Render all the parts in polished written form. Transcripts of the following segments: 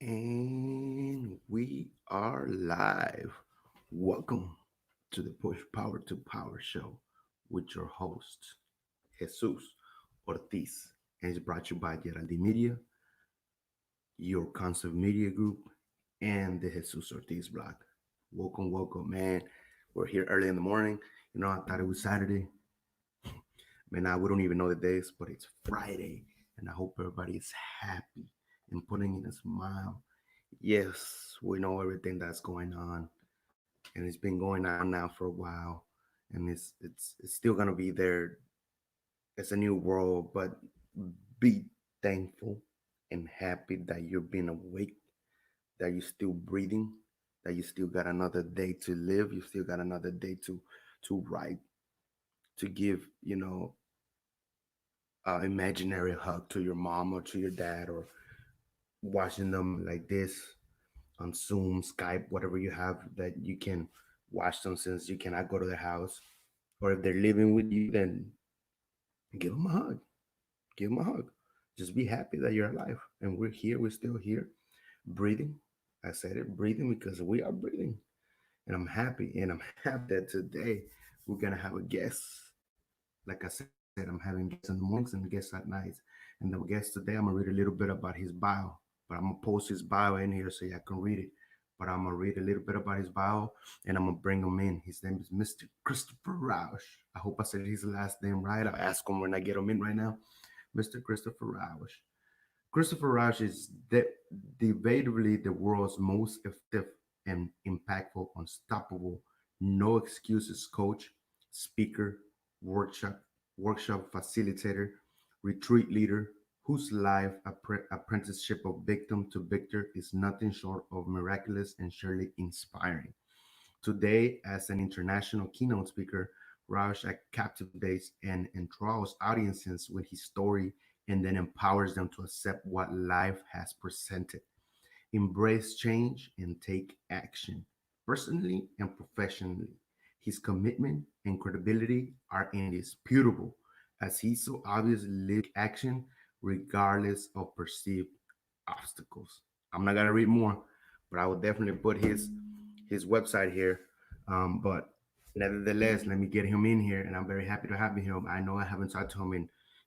And we are live. Welcome to the Push Power to Power show with your host, Jesus Ortiz. And it's brought to you by Yeraldy Media, your concept media group, and the Jesus Ortiz blog. Welcome, man. We're here early in the morning. I thought it was Saturday. Man, we don't even know the days, but it's Friday. And I hope everybody is happy and putting in a smile. Yes, we know everything that's going on, and it's been going on now for a while, and it's still gonna be there. It's a new world, but be thankful and happy that you're being awake, that you're still breathing, that you still got another day to live. You still got another day to write, to give imaginary hug to your mom or to your dad, or watching them like this on Zoom, Skype, whatever you have that you can watch them since you cannot go to their house. Or if they're living with you, then give them a hug. Give them a hug. Just be happy that you're alive. And we're here. We're still here, breathing. I said it, breathing, because we are breathing. And I'm happy. And I'm happy that today we're going to have a guest. Like I said, I'm having guests in the mornings and guests at night. And the guest today, I'm going to read a little bit about his bio. But I'm going to post his bio in here so y'all can read it. But I'm going to read a little bit about his bio and I'm going to bring him in. His name is Mr. Christopher Rausch. I hope I said his last name right. I'll ask him when I get him in right now. Mr. Christopher Rausch. Christopher Rausch is debatably the world's most effective and impactful, unstoppable, no excuses coach, speaker, workshop, workshop facilitator, retreat leader, whose life apprenticeship of victim to victor is nothing short of miraculous and surely inspiring. Today, as an international keynote speaker, Rausch captivates and enthralls audiences with his story and then empowers them to accept what life has presented, embrace change, and take action, personally and professionally. His commitment and credibility are indisputable, as he so obviously lives action regardless of perceived obstacles. I'm not gonna read more, but I will definitely put his website here. But nevertheless, let me get him in here, and I'm very happy to have him. I know I haven't talked to him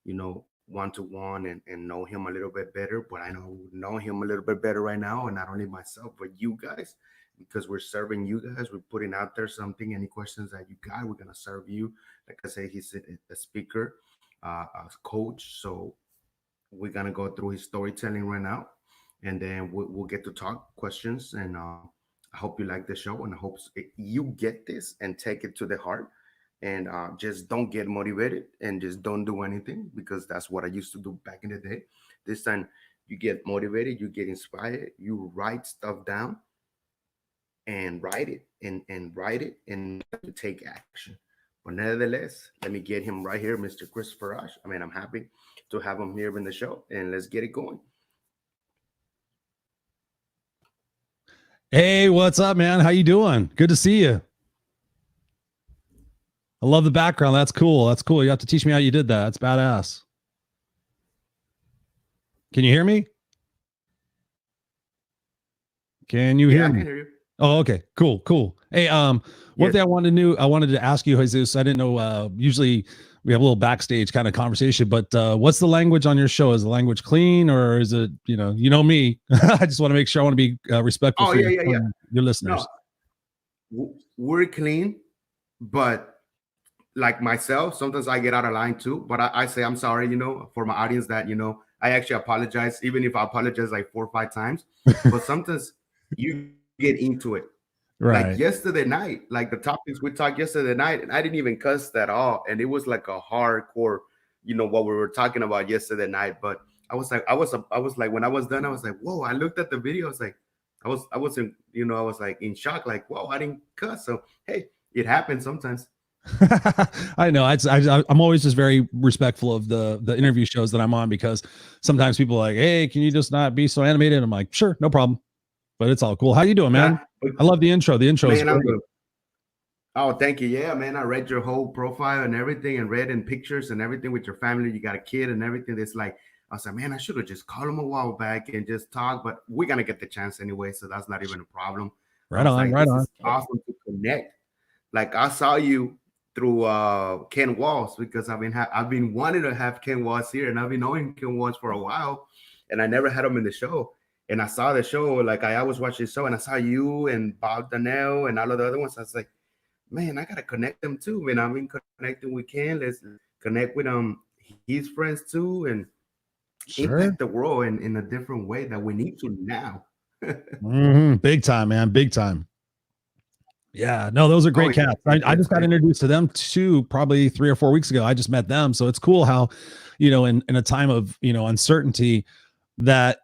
in, one to one and know him a little bit better, but I know him a little bit better right now, and not only myself, but you guys, because we're serving you guys. We're putting out there something. Any questions that you got, we're gonna serve you. Like I say, he's a speaker, a coach, so we're gonna go through his storytelling right now, and then we'll get to talk questions. And I hope you like the show, and I hope you get this and take it to the heart, and just don't get motivated and just don't do anything, because that's what I used to do back in the day. This time, you get motivated, you get inspired, you write stuff down and write it and write it and you take action. But nevertheless, let me get him right here, Mr. Christopher Rush. I mean, I'm happy to have him here in the show, and let's get it going. Hey, what's up, man? How you doing? Good to see you. I love the background. That's cool. That's cool. You have to teach me how you did that. That's badass. Can you hear me? Can you hear me? I can hear you. Oh, okay. Cool. Hey, one thing I wanted to ask you, Jesus. I didn't know. Usually we have a little backstage kind of conversation, but what's the language on your show? Is the language clean, or is it, you know me? I just want to make sure. I want to be respectful for your listeners. No, we're clean, but like myself, sometimes I get out of line too. But I say I'm sorry, for my audience, that I actually apologize, even if I apologize like 4 or 5 times. But sometimes you get into it. Right. Like yesterday night, like the topics we talked yesterday night, and I didn't even cuss at all. And it was like a hardcore, what we were talking about yesterday night. But I was like, when I was done, I was like, whoa, I looked at the video. I was like, I wasn't, I was like in shock, like, whoa, I didn't cuss. So, hey, it happens sometimes. I know. I'm always just very respectful of the interview shows that I'm on, because sometimes people are like, hey, can you just not be so animated? I'm like, sure, no problem. But it's all cool. How you doing, man? I love the intro. The intro is great. Oh, thank you. Yeah, man. I read your whole profile and everything, and read in pictures and everything with your family. You got a kid and everything. It's like, I was like, man, I should have just called him a while back and just talk, but we're gonna get the chance anyway, so that's not even a problem. I Right was on, like, right this on. is awesome to connect. Like I saw you through Ken Walls because I've been wanting to have Ken Walls here, and I've been knowing Ken Walls for a while, and I never had him in the show. And I saw the show, like I always watch the show, and I saw you and Bob Donnell and all of the other ones. I was like, man, I gotta connect them too. Man, I've been connecting with Ken. Let's connect with his friends too, and Sure. impact the world in a different way that we need to now. Big time, man. Big time. Yeah, no, those are Oh great yeah, cats. I just got it's introduced to them too, probably 3 or 4 weeks ago. I just met them. So it's cool how, in a time of, uncertainty that,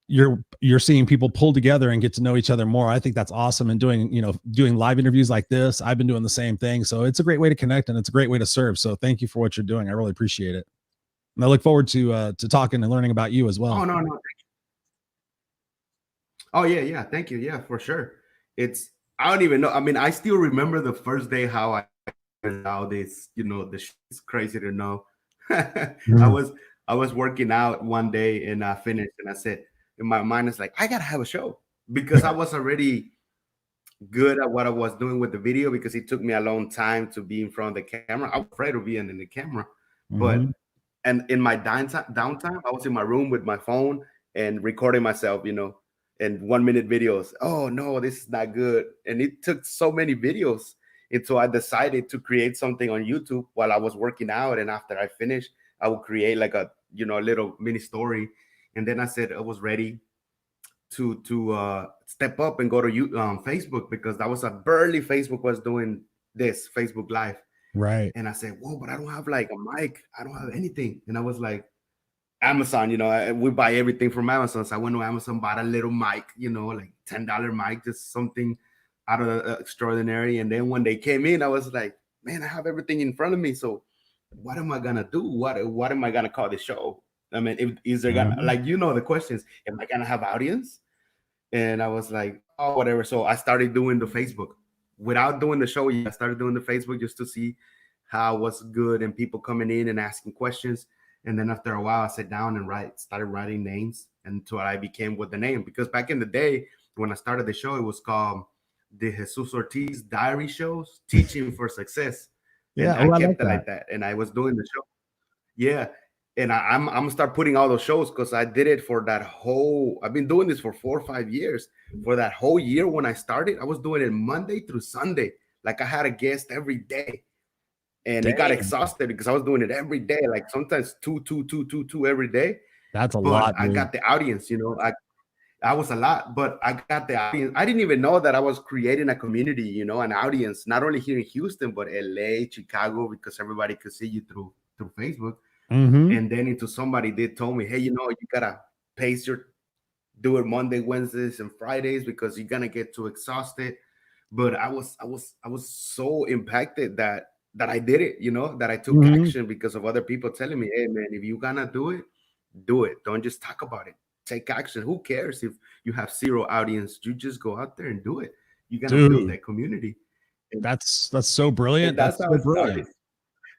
you're seeing people pull together and get to know each other more. I think that's awesome. And doing live interviews like this, I've been doing the same thing. So it's a great way to connect and it's a great way to serve. So thank you for what you're doing. I really appreciate it. And I look forward to talking and learning about you as oh well. no. Oh yeah, thank you. Yeah, for sure. It's I don't even know. I mean, I still remember the first day how I how this, this is crazy to know. I Mhm. was I was working out one day and I finished and I said in my mind it's like I gotta have a show because I was already good at what I was doing with the video because it took me a long time to be in front of the camera. I was afraid of being in the camera, but Mhm. and in my downtime, I was in my room with my phone and recording myself, and 1 minute videos. Oh no, this is not good. And it took so many videos until I decided to create something on YouTube while I was working out. And after I finished, I would create like a little mini story. And then I said I was ready to step up and go to Facebook because that was a barely Facebook was doing this Facebook Live. Right. And I said, whoa, but I don't have like a mic. I don't have anything. And I was like, Amazon, we buy everything from Amazon. So I went to Amazon, bought a little mic, like $10 mic, just something out of the extraordinary. And then when they came in, I was like, man, I have everything in front of me. So what am I gonna do? What am I gonna call the show? I mean, is there gonna Mhm. like the questions? Am I gonna have audience? And I was like, oh, whatever. So I started doing the Facebook without doing the show. I started doing the Facebook just to see how was good and people coming in and asking questions. And then after a while, I sat down and started writing names until I became with the name. Because back in the day, when I started the show, it was called the Jesus Ortiz Diary Shows, Teaching for Success. And Yeah. I Oh, I like kept it that. like that. And I was doing the show. Yeah. And I'm gonna start putting all those shows because I did it for that whole. I've been doing this for 4 or 5 years. For that whole year when I started, I was doing it Monday through Sunday. Like I had a guest every day, and it got Dang. exhausted because I was doing it every day, like sometimes two every day. That's a But lot, I dude. got the audience. I was a lot, but I got the audience. I didn't even know that I was creating a community, an audience, not only here in Houston, but LA, Chicago, because everybody could see you through Facebook. Hmm. And then into somebody did told me, hey, you gotta pace your do it Monday, Wednesdays, and Fridays because you're gonna get too exhausted. But I was so impacted that I did it, that I took Hmm. action because of other people telling me, hey man, if you're gonna do it, do it. Don't just talk about it. Take action. Who cares if you have zero audience? You just go out there and do it. You're gonna build Dude, that community. And, that's so brilliant. and that's That's how so it started. brilliant.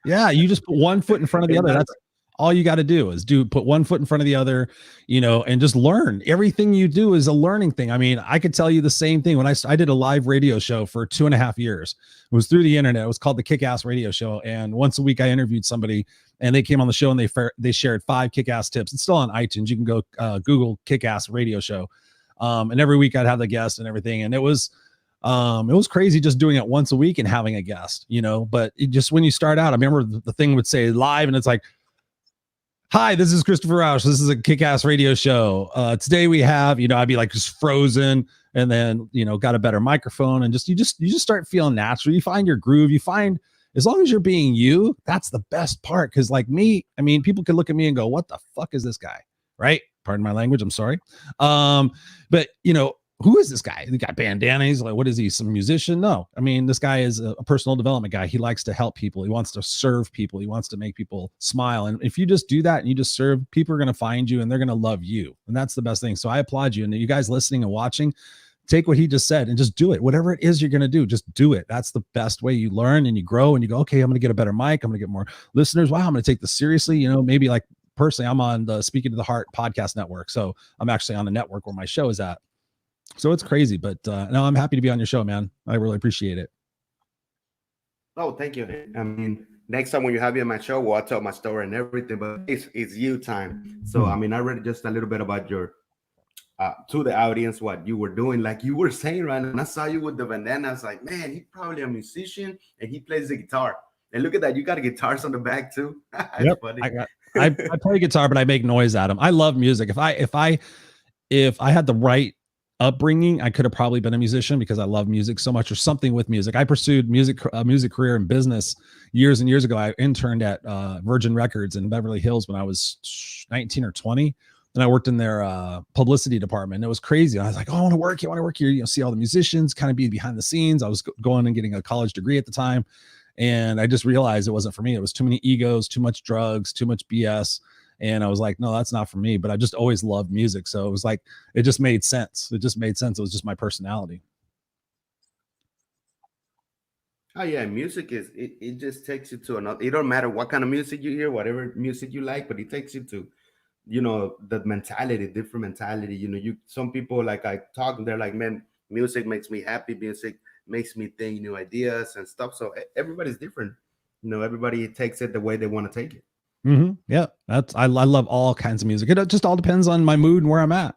Yeah, you just put one foot in front of the And other. that's That's all you got to do is put one foot in front of the other, and just learn. Everything you do is a learning thing. I mean, I could tell you the same thing when I did a live radio show for 2.5 years. It was through the internet. It was called the Kick Ass Radio Show, and once a week I interviewed somebody, and they came on the show and they shared 5 kick ass tips. It's still on iTunes. You can go Google Kick Ass Radio Show, and every week I'd have the guest and everything, and it was crazy just doing it once a week and having a guest, but just when you start out, I remember the thing would say live and it's like, hi, this is Christopher Rausch. This is a kick-ass radio show. Today we have, I'd be like just frozen and then, got a better microphone and you just start feeling natural. You find your groove. You find as long as you're being you, that's the best part. Cause like me, I mean, people could look at me and go, what the fuck is this guy? Right. Pardon my language. I'm sorry. But who is this guy? The guy bandana. He's like, what is he? Some musician? No. I mean, this guy is a personal development guy. He likes to help people. He wants to serve people. He wants to make people smile. And if you just do that and you just serve, people are going to find you and they're going to love you. And that's the best thing. So I applaud you. And you guys listening and watching, take what he just said and just do it. Whatever it is you're going to do, just do it. That's the best way you learn and you grow and you go, okay, I'm going to get a better mic. I'm going to get more listeners. Wow, I'm going to take this seriously. Maybe like personally, I'm on the Speaking to the Heart podcast network. So I'm actually on the network where my show is at. So it's crazy, but no, I'm happy to be on your show, man. I really appreciate it. Oh, thank you. I mean, next time when you have me on my show, well, I'll tell my story and everything, but it's you time. So, I mean, I read just a little bit about your, to the audience, what you were doing. Like you were saying, right? And I saw you with the bandana. I was like, man, he's probably a musician and he plays the guitar. And look at that. You got guitars on the back too. It's Yep. funny. I play guitar, but I make noise at them. I love music. If I had the right upbringing, I could have probably been a musician because I love music so much, or something with music. I pursued a music career in business years and years ago. I interned at Virgin Records in Beverly Hills when I was 19 or 20. And I worked in their publicity department. It was crazy. I was like, oh, I want to work here. I want to work here. You know, see all the musicians, kind of be behind the scenes. I was going and getting a college degree at the time. And I just realized it wasn't for me. It was too many egos, too much drugs, too much BS. And I was like, no, that's not for me. But I just always loved music. So it was like, it just made sense. It just made sense. It was just my personality. Oh yeah, music is it just takes you to another. It don't matter what kind of music you hear, whatever music you like, but it takes you to, the mentality, different mentality. You some people like I talk, they're like, man, music makes me happy. Music makes me think new ideas and stuff. So everybody's different. Everybody takes it the way they want to take it. Mm-hmm. Yeah, I love all kinds of music. It just all depends on my mood and where I'm at.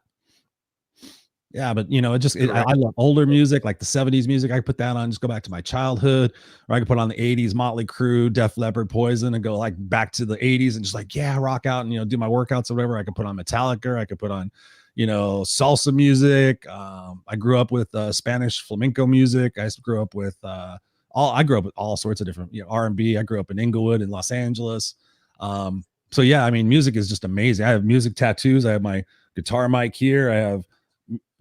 Yeah, but I love older music, like the 70s music. I can put that on, just go back to my childhood, or I can put on the 80s Motley Crue, Def Leppard, Poison, and go like back to the 80s and just like, yeah, rock out and do my workouts or whatever. I could put on Metallica, I could put on, salsa music. I grew up with Spanish flamenco music. I grew up with I grew up with all sorts of different, R&B. I grew up in Inglewood in Los Angeles. So yeah, I mean, music is just amazing. I have music tattoos. I have my guitar mic here. I have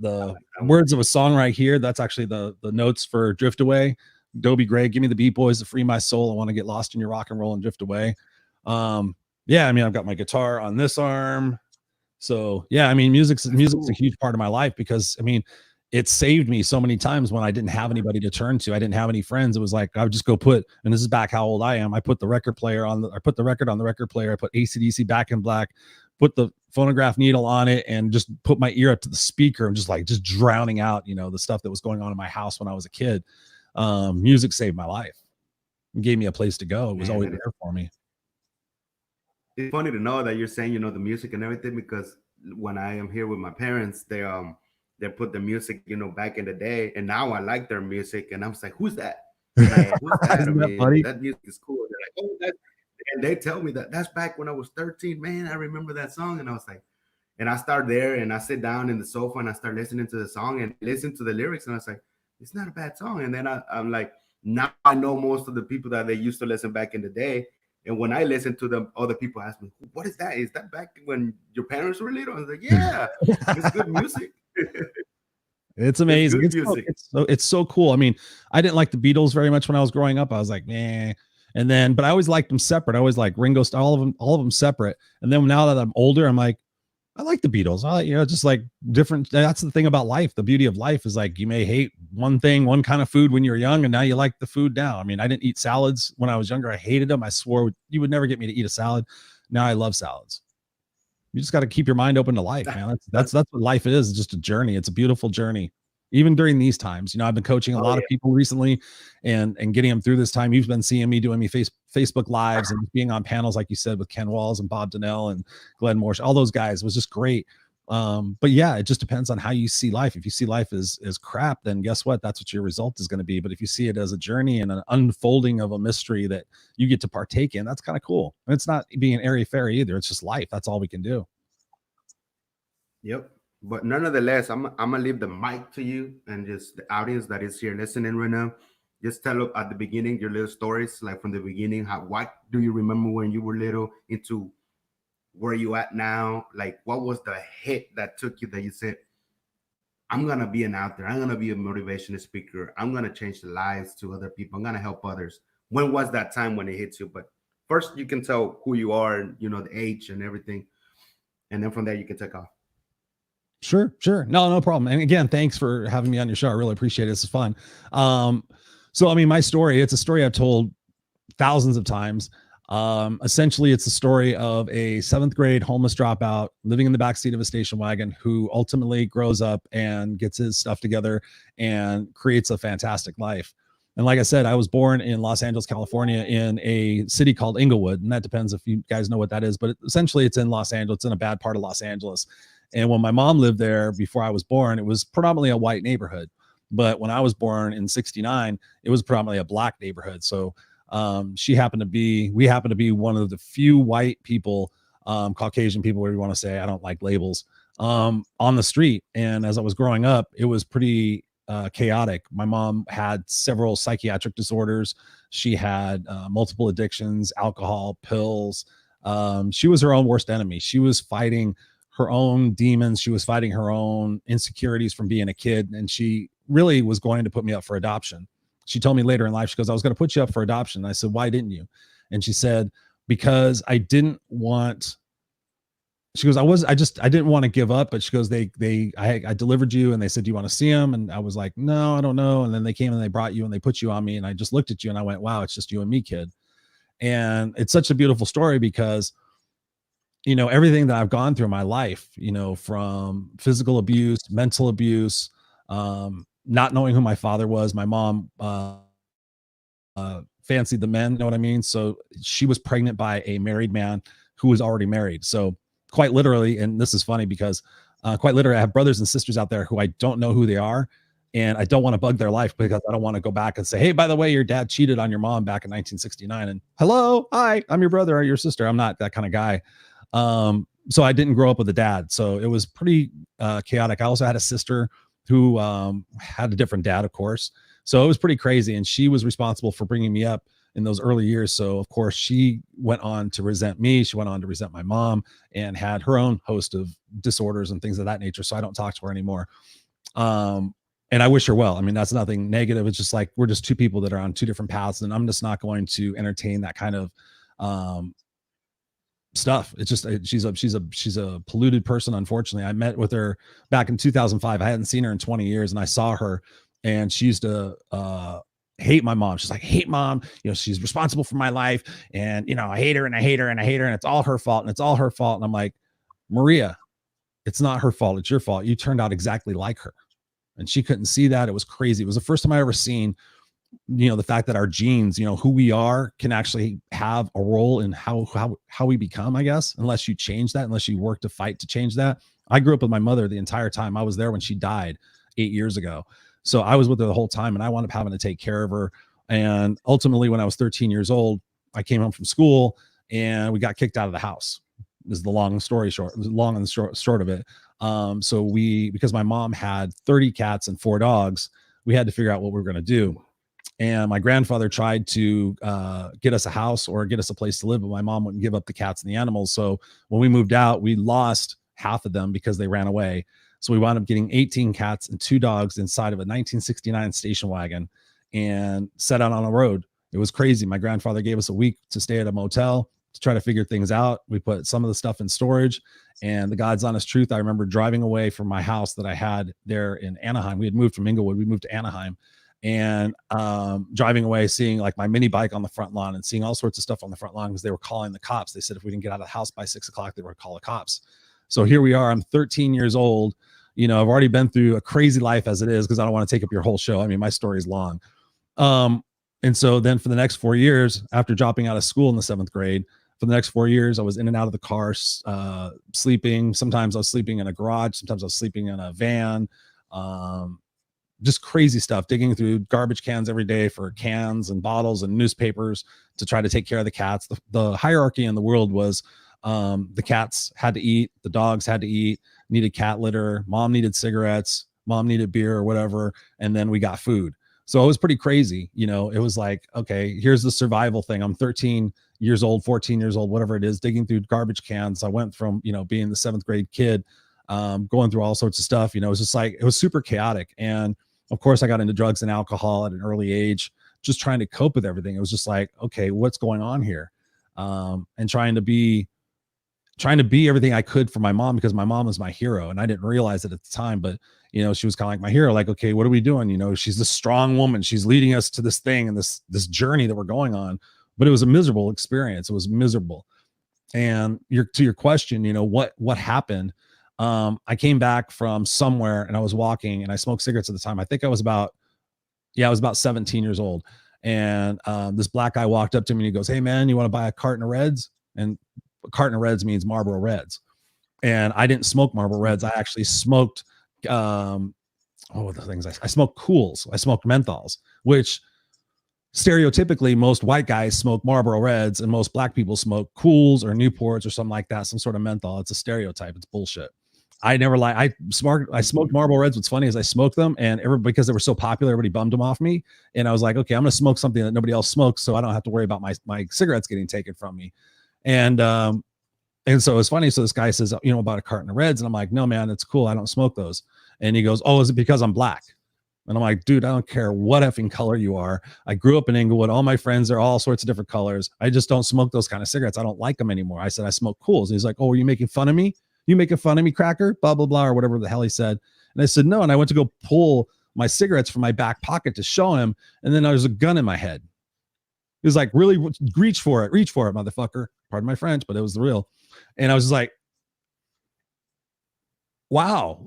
the words of a song right here. That's actually the notes for Drift Away. Dobie Gray, give me the Beat Boys to free my soul. I want to get lost in your rock and roll and drift away. Yeah, I mean, I've got my guitar on this arm. So yeah, I mean, music's a huge part of my life because I mean, it saved me so many times when I didn't have anybody to turn to. I didn't have any friends. It was like, I would just go and this is back how old I am. I put the record on the record player. I put AC/DC Back in Black, put the phonograph needle on it and just put my ear up to the speaker and just drowning out, the stuff that was going on in my house when I was a kid. Music saved my life. It gave me a place to go. It was always there for me. It's funny to know that you're saying, the music and everything, because when I am here with my parents, they put the music, back in the day, and now I like their music, and I'm like, who's that? Like, who's that? I mean, that music is cool. They're like, oh, that's, and they tell me that's back when I was 13. Man, I remember that song, and I was like, and I start there, and I sit down in the sofa, and I start listening to the song and listen to the lyrics, and I was like, it's not a bad song. And then I'm like, now I know most of the people that they used to listen back in the day. And when I listen to them, other people ask me, what is that? Is that back when your parents were little? I was like, yeah, it's good music. It's amazing. It's so cool. I mean, I didn't like the Beatles very much when I was growing up. I was like, nah. But I always liked them separate. I always like Ringo Starr, all of them separate. And then now that I'm older, I'm like, I like the Beatles. Just like different. That's the thing about life. The beauty of life is like, you may hate one thing, one kind of food when you're young, and now you like the food now. I mean, I didn't eat salads when I was younger. I hated them. I swore you would never get me to eat a salad. Now I love salads. You just got to keep your mind open to life, man. That's what life is. It's just a journey. It's a beautiful journey. Even during these times, I've been coaching a lot of people recently and getting them through this time. You've been seeing me doing Facebook lives and being on panels, like you said, with Ken Walls and Bob Donnell and Glenn Morse, all those guys. Was just great. But yeah, it just depends on how you see life. If you see life as crap, then guess what? That's what your result is going to be. But if you see it as a journey and an unfolding of a mystery that you get to partake in, that's kind of cool. And it's not being airy fairy either. It's just life. That's all we can do. Yep. But nonetheless, I'm gonna leave the mic to you and just the audience that is here listening right now. Just tell at the beginning your little stories, like from the beginning. What do you remember when you were little into where you at now? Like, what was the hit that took you that you said, I'm gonna be an author, I'm gonna be a motivational speaker, I'm gonna change the lives to other people, I'm gonna help others. When was that time when it hits you? But first, you can tell who you are, and the age and everything, and then from there you can take off. Sure. No problem. And again, thanks for having me on your show. I really appreciate it. This is fun. So, I mean, my story, it's a story I've told thousands of times. Essentially, it's the story of a seventh grade homeless dropout living in the backseat of a station wagon who ultimately grows up and gets his stuff together and creates a fantastic life. And like I said, I was born in Los Angeles, California, in a city called Inglewood. And that depends if you guys know what that is, but essentially it's in Los Angeles. It's in a bad part of Los Angeles. And when my mom lived there before I was born, it was predominantly a white neighborhood. But when I was born in 69, it was predominantly a black neighborhood. So we happened to be one of the few white people, Caucasian people, whatever you want to say, I don't like labels, on the street. And as I was growing up, it was pretty chaotic. My mom had several psychiatric disorders. She had multiple addictions, alcohol, pills. She was her own worst enemy. She was fighting her own demons. She was fighting her own insecurities from being a kid. And she really was going to put me up for adoption. She told me later in life, she goes, I was going to put you up for adoption. And I said, why didn't you? And she said, because I didn't want, she goes, I didn't want to give up, but she goes, I delivered you and they said, do you want to see him? And I was like, no, I don't know. And then they came and they brought you and they put you on me. And I just looked at you and I went, wow, it's just you and me, kid. And it's such a beautiful story because, you know, everything that I've gone through in my life, you know, from physical abuse, mental abuse, not knowing who my father was. My mom fancied the men, you know what I mean? So she was pregnant by a married man who was already married. So quite literally, and this is funny because quite literally, I have brothers and sisters out there who I don't know who they are. And I don't want to bug their life because I don't want to go back and say, hey, by the way, your dad cheated on your mom back in 1969. And hello, hi, I'm your brother or your sister. I'm not that kind of guy. So I didn't grow up with a dad. So it was pretty chaotic. I also had a sister who had a different dad, of course. So it was pretty crazy. And she was responsible for bringing me up in those early years. So of course she went on to resent me. She went on to resent my mom and had her own host of disorders and things of that nature. So I don't talk to her anymore. And I wish her well. I mean, that's nothing negative. It's just like, we're just two people that are on two different paths and I'm just not going to entertain that kind of stuff. It's just, she's a polluted person. Unfortunately, I met with her back in 2005. I hadn't seen her in 20 years and I saw her and she used to hate my mom. She's like, hate mom, you know, she's responsible for my life. And, you know, I hate her and I hate her and I hate her. And it's all her fault. And it's all her fault. And I'm like, Maria, it's not her fault. It's your fault. You turned out exactly like her. And she couldn't see that. It was crazy. It was the first time I ever seen, you know, the fact that our genes, you know, who we are can actually have a role in how we become, I guess, unless you change that, unless you work to fight to change that. I grew up with my mother the entire time. I was there when she died 8 years ago. So I was with her the whole time and I wound up having to take care of her. And ultimately, when I was 13 years old, I came home from school and we got kicked out of the house. This is the long story short, long and short of it. So because my mom had 30 cats and 4 dogs, we had to figure out what we were going to do. And my grandfather tried to get us a house or get us a place to live, but my mom wouldn't give up the cats and the animals. So when we moved out, we lost half of them because they ran away. So we wound up getting 18 cats and 2 dogs inside of a 1969 station wagon and set out on a road. It was crazy. My grandfather gave us a week to stay at a motel to try to figure things out. We put some of the stuff in storage, and the God's honest truth, I remember driving away from my house that I had there in Anaheim. We had moved from Inglewood. We moved to Anaheim, and driving away, seeing like my mini bike on the front lawn and seeing all sorts of stuff on the front lawn because they were calling the cops. They said if we didn't get out of the house by 6 o'clock, they were going to call the cops. So here we are. I'm 13 years old. You know, I've already been through a crazy life as it is because I don't want to take up your whole show. I mean, my story is long. And so then for the next 4 years, after dropping out of school in the 7th grade, for the next 4 years, I was in and out of the car, sleeping. Sometimes I was sleeping in a garage. Sometimes I was sleeping in a van. Just crazy stuff, digging through garbage cans every day for cans and bottles and newspapers to try to take care of the cats. The hierarchy in the world was the cats had to eat, the dogs had to eat, needed cat litter, mom needed cigarettes, mom needed beer or whatever, and then we got food. So it was pretty crazy. You know, it was like, okay, here's the survival thing. I'm 13 years old, 14 years old, whatever it is, digging through garbage cans. I went from, you know, being the 7th grade kid, going through all sorts of stuff. You know, it was just like, it was super chaotic. And of course I got into drugs and alcohol at an early age, just trying to cope with everything. It was just like, okay, what's going on here? And trying to be everything I could for my mom because my mom was my hero. And I didn't realize it at the time, but you know, she was kind of like my hero. Like, okay, what are we doing? You know, she's this strong woman. She's leading us to this thing and this journey that we're going on. but it was a miserable experience. It was miserable. And to your question, you know, what happened? I came back from somewhere and I was walking and I smoked cigarettes at the time. I think I was about 17 years old. And this black guy walked up to me and he goes, "Hey man, you want to buy a carton of Reds?" And a carton of Reds means Marlboro Reds. And I didn't smoke Marlboro Reds. I actually smoked, what were the things I smoked? Cools. I smoked menthols, which stereotypically most white guys smoke Marlboro Reds and most black people smoke Cools or Newports or something like that, some sort of menthol. It's a stereotype. It's bullshit. I never I smoked Marlboro Reds. What's funny is I smoked them, and because they were so popular, everybody bummed them off me. And I was like, okay, I'm going to smoke something that nobody else smokes, so I don't have to worry about my cigarettes getting taken from me. And so it's funny. So this guy says, you know, about a carton of Reds, and I'm like, no, man, it's cool. I don't smoke those. And he goes, oh, is it because I'm black? And I'm like, dude, I don't care what effing color you are. I grew up in Inglewood. All my friends are all sorts of different colors. I just don't smoke those kind of cigarettes. I don't like them anymore. I said, I smoke Cools. And he's like, oh, are you making fun of me? You making fun of me, cracker? Blah, blah, blah, or whatever the hell he said. And I said, no. And I went to go pull my cigarettes from my back pocket to show him. And then there was a gun in my head. He was like, really, reach for it, motherfucker. Pardon my French, but it was the real. And I was just like, wow,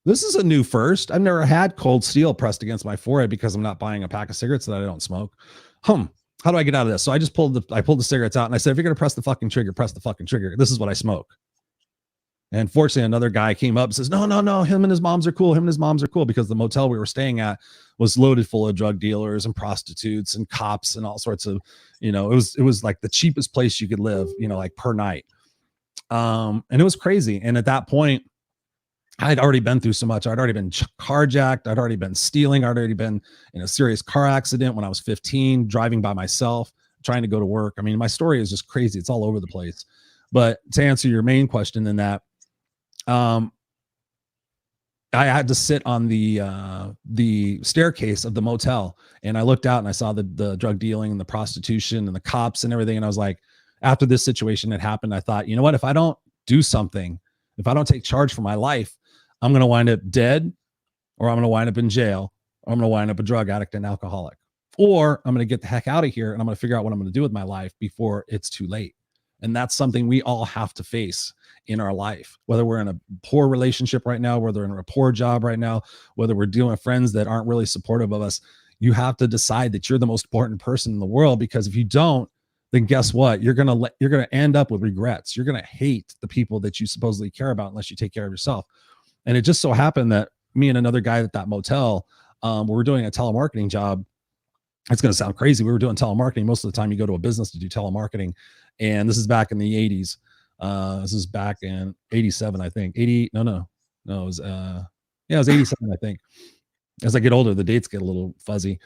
this is a new first. I've never had cold steel pressed against my forehead because I'm not buying a pack of cigarettes that I don't smoke. How do I get out of this? So I just pulled the cigarettes out and I said, if you're going to press the fucking trigger, press the fucking trigger. This is what I smoke. And fortunately, another guy came up and says, no, him and his moms are cool. Because the motel we were staying at was loaded full of drug dealers and prostitutes and cops and all sorts of, you know, it was like the cheapest place you could live, you know, like per night. And it was crazy. And at that point, I'd already been through so much. I'd already been carjacked. I'd already been stealing. I'd already been in a serious car accident when I was 15, driving by myself, trying to go to work. I mean, my story is just crazy. It's all over the place. But to answer your main question in that, I had to sit on the staircase of the motel, and I looked out and I saw the drug dealing and the prostitution and the cops and everything. And I was like, after this situation had happened, I thought, you know what, if I don't do something, if I don't take charge for my life, I'm going to wind up dead, or I'm going to wind up in jail, or I'm going to wind up a drug addict and alcoholic, or I'm going to get the heck out of here and I'm going to figure out what I'm going to do with my life before it's too late. And that's something we all have to face in our life, whether we're in a poor relationship right now, whether we're in a poor job right now, whether we're dealing with friends that aren't really supportive of us. You have to decide that you're the most important person in the world, because if you don't, then guess what? You're going to end up with regrets. You're going to hate the people that you supposedly care about unless you take care of yourself. And it just so happened that me and another guy at that motel, we were doing a telemarketing job. It's going to sound crazy. We were doing telemarketing. Most of the time you go to a business to do telemarketing. And this is back in the 80s. This is back in 87, I think. 80. No. It was, it was 87, I think. As I get older, the dates get a little fuzzy.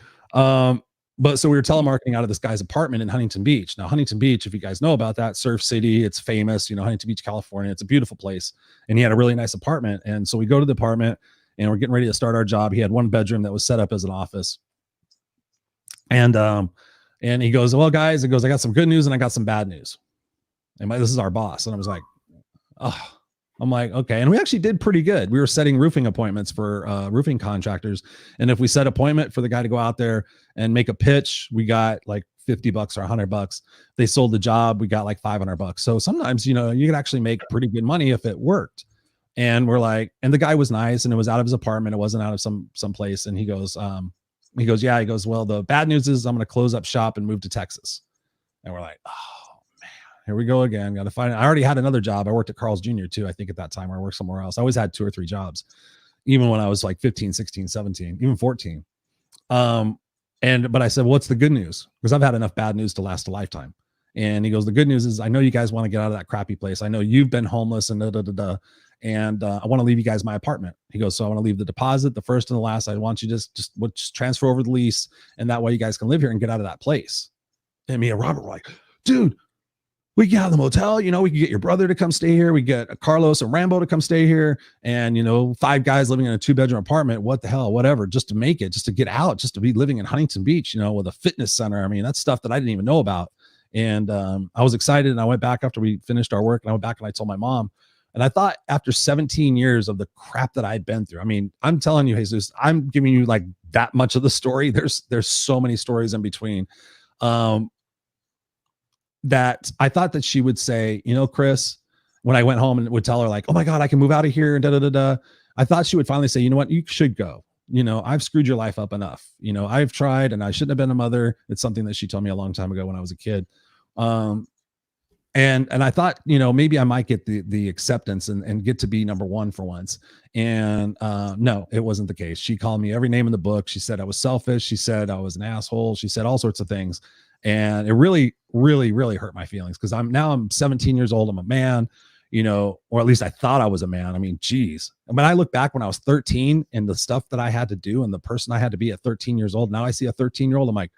But so we were telemarketing out of this guy's apartment in Huntington Beach. Now, Huntington Beach, if you guys know about that, Surf City, it's famous, you know, Huntington Beach, California. It's a beautiful place. And he had a really nice apartment. And so we go to the apartment and we're getting ready to start our job. He had one bedroom that was set up as an office. And he goes, well, guys, I got some good news and I got some bad news. And this is our boss. And I was like, oh, I'm like, okay. And we actually did pretty good. We were setting roofing appointments for roofing contractors. And if we set appointment for the guy to go out there and make a pitch, we got like $50 or $100. They sold the job, we got like $500. So sometimes, you know, you could actually make pretty good money if it worked. And we're like, and the guy was nice, and it was out of his apartment. It wasn't out of some place. And he goes, yeah, he goes, well, the bad news is I'm going to close up shop and move to Texas. And we're like, oh, here we go again. Got to find it. I already had another job. I worked at Carl's Jr. too, I think, at that time, or I worked somewhere else. I always had 2 or 3 jobs, even when I was like 15, 16, 17, even 14. But I said, well, what's the good news? Because I've had enough bad news to last a lifetime. And he goes, the good news is I know you guys want to get out of that crappy place. I know you've been homeless and and I want to leave you guys my apartment. He goes, so I want to leave the deposit, the first and the last. I want you to just transfer over the lease, and that way you guys can live here and get out of that place. And me and Robert were like, dude, we get out of the motel, you know, we can get your brother to come stay here. We get Carlos and Rambo to come stay here. And, you know, 5 guys living in a 2-bedroom apartment, what the hell, whatever, just to make it, just to get out, just to be living in Huntington Beach, you know, with a fitness center. I mean, that's stuff that I didn't even know about. And I was excited. And I went back after we finished our work, and I went back and I told my mom. And I thought, after 17 years of the crap that I'd been through, I mean, I'm telling you, Jesus, I'm giving you like that much of the story. There's so many stories in between. that I thought that she would say, Chris, when I went home and would tell her like, oh my God, I can move out of here and da da da da. I thought she would finally say, you know what, you should go. I've screwed your life up enough. I've tried and I shouldn't have been a mother. It's something that she told me a long time ago when I was a kid. And I thought, maybe I might get the acceptance and get to be number one for once. And no, it wasn't the case. She called me every name in the book. She said I was selfish. She said I was an asshole. She said all sorts of things. And it really, really, really hurt my feelings because I'm 17 years old. I'm a man, or at least I thought I was a man. I mean, geez. When I look back when I was 13 and the stuff that I had to do and the person I had to be at 13 years old, now I see a 13-year-old. I'm like,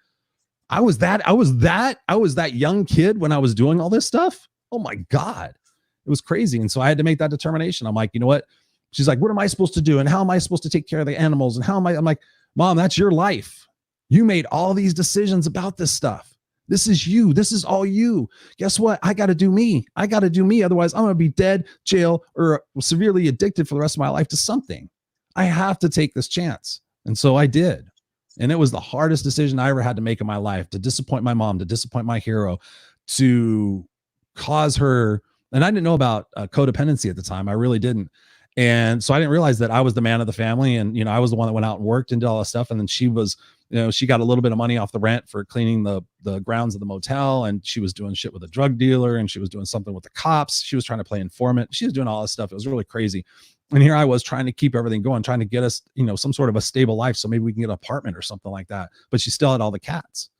I was that young kid when I was doing all this stuff. Oh my God. It was crazy. And so I had to make that determination. I'm like, you know what? She's like, what am I supposed to do? And how am I supposed to take care of the animals? And I'm like, Mom, that's your life. You made all these decisions about this stuff. This is you. This is all you. Guess what? I got to do me. I got to do me. Otherwise, I'm going to be dead, jail, or severely addicted for the rest of my life to something. I have to take this chance. And so I did. And it was the hardest decision I ever had to make in my life, to disappoint my mom, to disappoint my hero, to cause her. And I didn't know about codependency at the time. I really didn't. And so I didn't realize that I was the man of the family. And, I was the one that went out and worked and did all this stuff. And then she was, she got a little bit of money off the rent for cleaning the grounds of the motel. And she was doing shit with a drug dealer, and she was doing something with the cops. She was trying to play informant. She was doing all this stuff. It was really crazy. And here I was trying to keep everything going, trying to get us, some sort of a stable life. So maybe we can get an apartment or something like that. But she still had all the cats.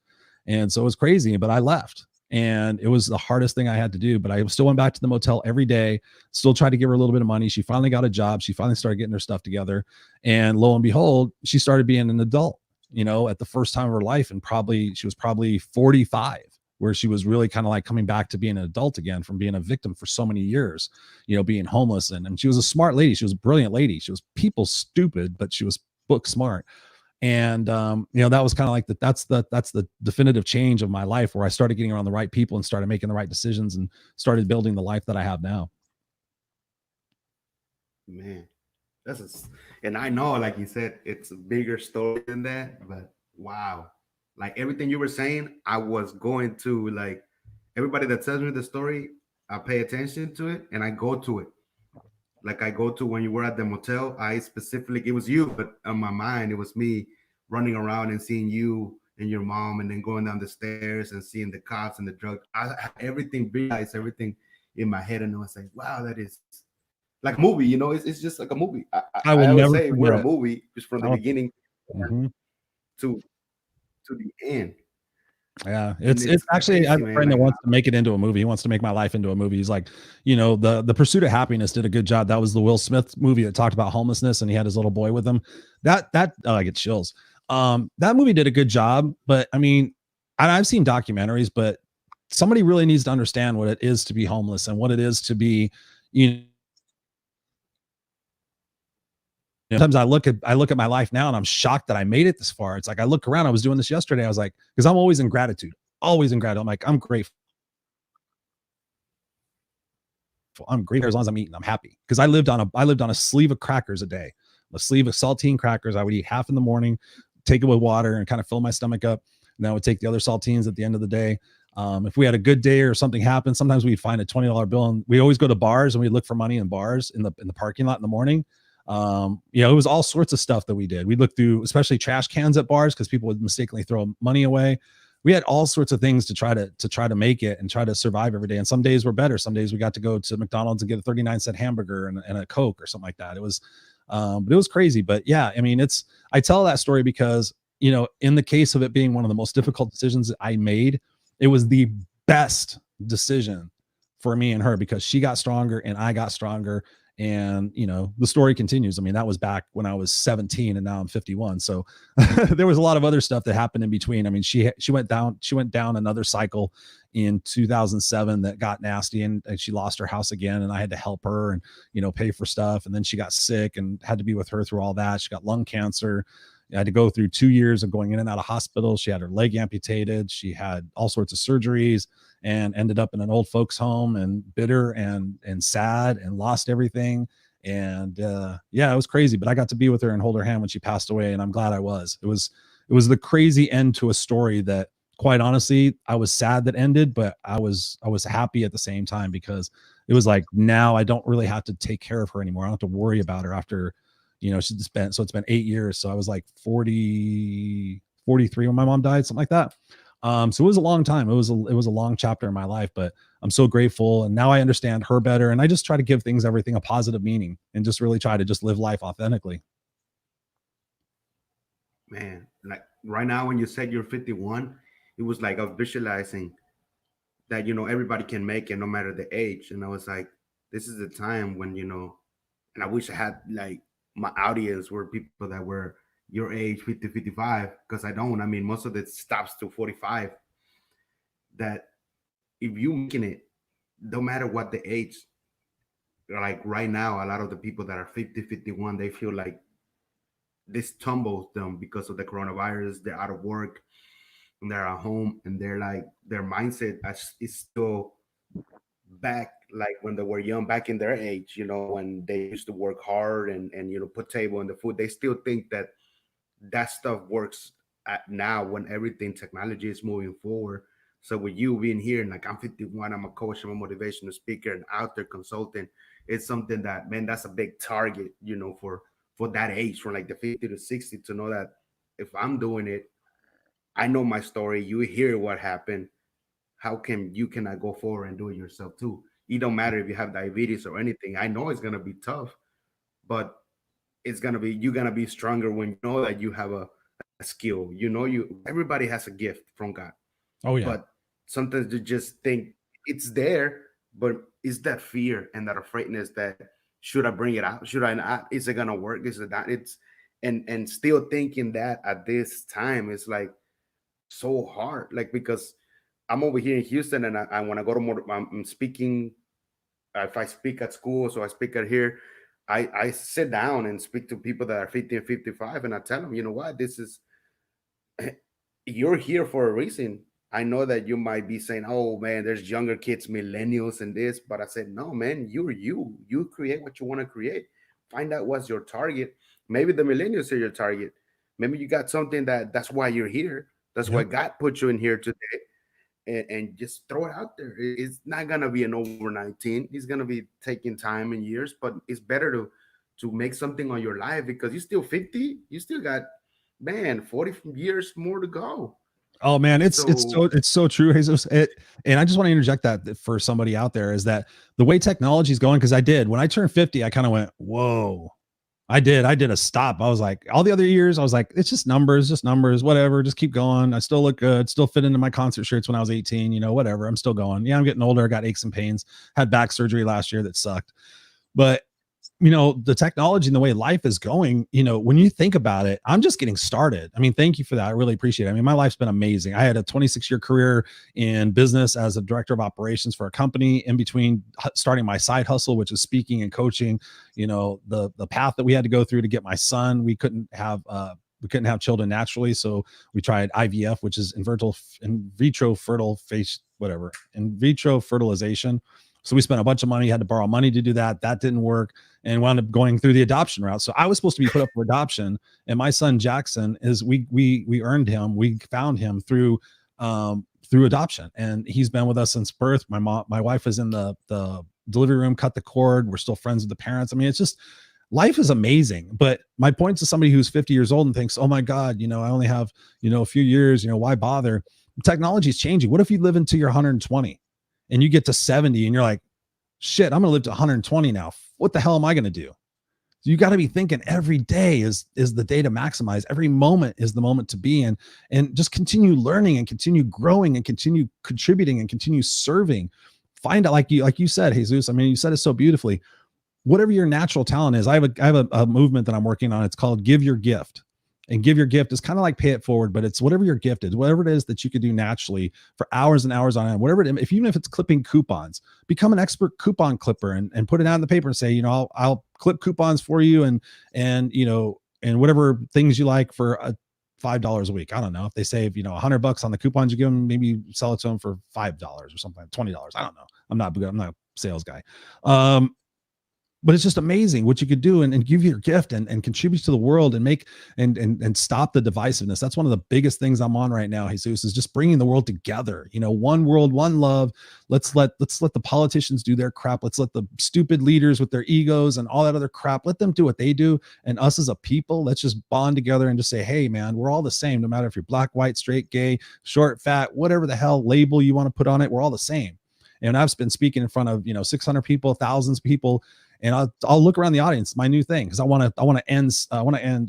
And so it was crazy, but I left. And it was the hardest thing I had to do. But I still went back to the motel every day, still tried to give her a little bit of money. She finally got a job. She finally started getting her stuff together. And lo and behold, she started being an adult, at the first time of her life. And she was probably 45. Where she was really kind of like coming back to being an adult again from being a victim for so many years, being homeless. And she was a smart lady. She was a brilliant lady. She was people stupid, but she was book smart. And, that was kind of like that's the definitive change of my life, where I started getting around the right people and started making the right decisions and started building the life that I have now. Man, and I know, like you said, it's a bigger story than that, but wow. Like everything you were saying, I was going to, like, everybody that tells me the story, I pay attention to it and I go to it. Like I go to when you were at the motel, I specifically, it was you, but on my mind, it was me running around and seeing you and your mom, and then going down the stairs and seeing the cops and the drug. I had everything visualized, everything in my head, and I was like, wow, that is like a movie, it's just like a movie. I will always never say we're a forget. movie just from the beginning Mhm. to the end. Yeah, And it's actually, I have crazy, a man. friend that Like, wants to make it into a movie. He wants to make my life into a movie. He's like, the Pursuit of Happiness did a good job. That was the Will Smith movie that talked about homelessness, and he had his little boy with him. That oh, I get chills. That movie did a good job, but I mean, I've seen documentaries, but somebody really needs to understand what it is to be homeless and what it is to be, sometimes I look at my life now and I'm shocked that I made it this far. It's like I look around, I was doing this yesterday. I was like, because I'm always in gratitude, always in gratitude. I'm like, I'm grateful. I'm grateful as long as I'm eating. I'm happy because I lived on a sleeve of crackers a day, a sleeve of saltine crackers. I would eat half in the morning, take it with water, and kind of fill my stomach up. And then I would take the other saltines at the end of the day. If we had a good day or something happened, sometimes we'd find a $20 bill, and we always go to bars and we look for money in bars in the parking lot in the morning. It was all sorts of stuff that we did. We'd look through, especially trash cans at bars, because people would mistakenly throw money away. We had all sorts of things to try to make it and try to survive every day. And some days were better. Some days we got to go to McDonald's and get a 39-cent hamburger and a Coke or something like that. It was, but it was crazy. But yeah, I mean, I tell that story because, in the case of it being one of the most difficult decisions that I made, it was the best decision for me and her because she got stronger and I got stronger. And, the story continues. I mean, that was back when I was 17 and now I'm 51. So there was a lot of other stuff that happened in between. I mean, she went down another cycle in 2007 that got nasty, and she lost her house again. And I had to help her and, pay for stuff. And then she got sick and had to be with her through all that. She got lung cancer. I had to go through 2 years of going in and out of hospital. She had her leg amputated. She had all sorts of surgeries and ended up in an old folks home and bitter and sad and lost everything. And yeah, it was crazy, but I got to be with her and hold her hand when she passed away. And I'm glad I was. It was the crazy end to a story that quite honestly, I was sad that ended, but I was happy at the same time, because it was like, now I don't really have to take care of her anymore. I don't have to worry about her after, she's spent, so it's been 8 years. So I was like 43 when my mom died, something like that. So it was a long time. It was a long chapter in my life, but I'm so grateful. And now I understand her better. And I just try to give everything a positive meaning, and just really try to just live life authentically. Man, like right now when you said you're 51, it was like I was visualizing that everybody can make it no matter the age, and I was like, this is the time when and I wish I had like my audience were people that were your age, 50, 55, because I don't. I mean, most of it stops to 45. That if you making it, no matter what the age, like right now, a lot of the people that are 50, 51, they feel like this tumbles them because of the coronavirus. They're out of work and they're at home, and they're like their mindset is still back like when they were young, back in their age, when they used to work hard and put table on the food. They still think that that stuff works at now when everything technology is moving forward. So with you being here, and like I'm 51, I'm a coach, I'm a motivational speaker, and out there consulting, it's something that, man, that's a big target, for that age, from like the 50 to 60, to know that if I'm doing it, I know my story. You hear what happened. How can you cannot go forward and do it yourself too? It don't matter if you have diabetes or anything. I know it's gonna be tough, but you're gonna be stronger when you know that you have a skill. You everybody has a gift from God, Oh yeah. but sometimes you just think it's there, but it's that fear and that afraidness that should I bring it out? Should I not? Is it gonna work? Is it not? It's and still thinking that at this time is like so hard, like because I'm over here in Houston, and I want to go to more. I'm speaking. If I speak at school, so I speak at here. I sit down and speak to people that are 50 and 55, and I tell them, you know what, this is you're here for a reason. I know that you might be saying, "Oh man, there's younger kids, millennials, and this," but I said, "No, man, you're you. You create what you want to create. Find out what's your target. Maybe the millennials are your target. Maybe you got something that's why you're here. That's why Yep. God put you in here today, and just throw it out there. It's not gonna be an overnight thing. It's gonna be taking time and years, but it's better to make something on your life because you're still 50. You still got, man, 40 years more to go. Oh man, So it's so true, Jesus. And I just want to interject that for somebody out there, is that the way technology is going, because I did when I turned 50, I kind of went, whoa. I did a stop. I was like, all the other years, I was like, it's just numbers, whatever. Just keep going. I still look good, still fit into my concert shirts when I was 18, whatever. I'm still going. Yeah, I'm getting older. I got aches and pains. Had back surgery last year that sucked. But the technology and the way life is going, when you think about it, I'm just getting started. I mean, thank you for that. I really appreciate it. I mean, my life's been amazing. I had a 26-year career in business as a director of operations for a company, in between starting my side hustle, which is speaking and coaching. The path that we had to go through to get my son, we couldn't have children naturally. So we tried IVF, which is in vitro fertilization. So we spent a bunch of money, had to borrow money to do that. That didn't work, and wound up going through the adoption route. So I was supposed to be put up for adoption, and my son Jackson is we earned him. We found him through adoption, and he's been with us since birth. My wife is in the delivery room, cut the cord. We're still friends with the parents. I mean, it's just, life is amazing. But my point to somebody who's 50 years old and thinks, oh my God, I only have, a few years, why bother? Technology is changing. What if you live until you're 120 and you get to 70 and you're like, shit, I'm going to live to 120 now. What the hell am I going to do? You got to be thinking every day is the day to maximize. Every moment is the moment to be in, and just continue learning and continue growing and continue contributing and continue serving. Find out, like you said, Jesus. I mean, you said it so beautifully. Whatever your natural talent is, I have a movement that I'm working on. It's called Give Your Gift. And give your gift is kind of like pay it forward, but it's whatever your gift is, whatever it is that you could do naturally for hours and hours on end, whatever even if it's clipping coupons, become an expert coupon clipper and put it out in the paper and say, I'll clip coupons for you and and whatever things you like for $5 a week. I don't know if they save, $100 on the coupons you give them, maybe sell it to them for $5 or something, $20. I don't know. I'm not a sales guy. but it's just amazing what you could do and give your gift and contribute to the world and make and stop the divisiveness. That's one of the biggest things I'm on right now, Jesus, is just bringing the world together. You know, one world, one love. Let's let the politicians do their crap. Let's let the stupid leaders with their egos and all that other crap, let them do what they do. And us as a people, let's just bond together and just say, hey man, we're all the same, no matter if you're black, white, straight, gay, short, fat, whatever the hell label you want to put on it, we're all the same. And I've been speaking in front of, 600 people, thousands of people, and I'll look around the audience. My new thing, because I want to end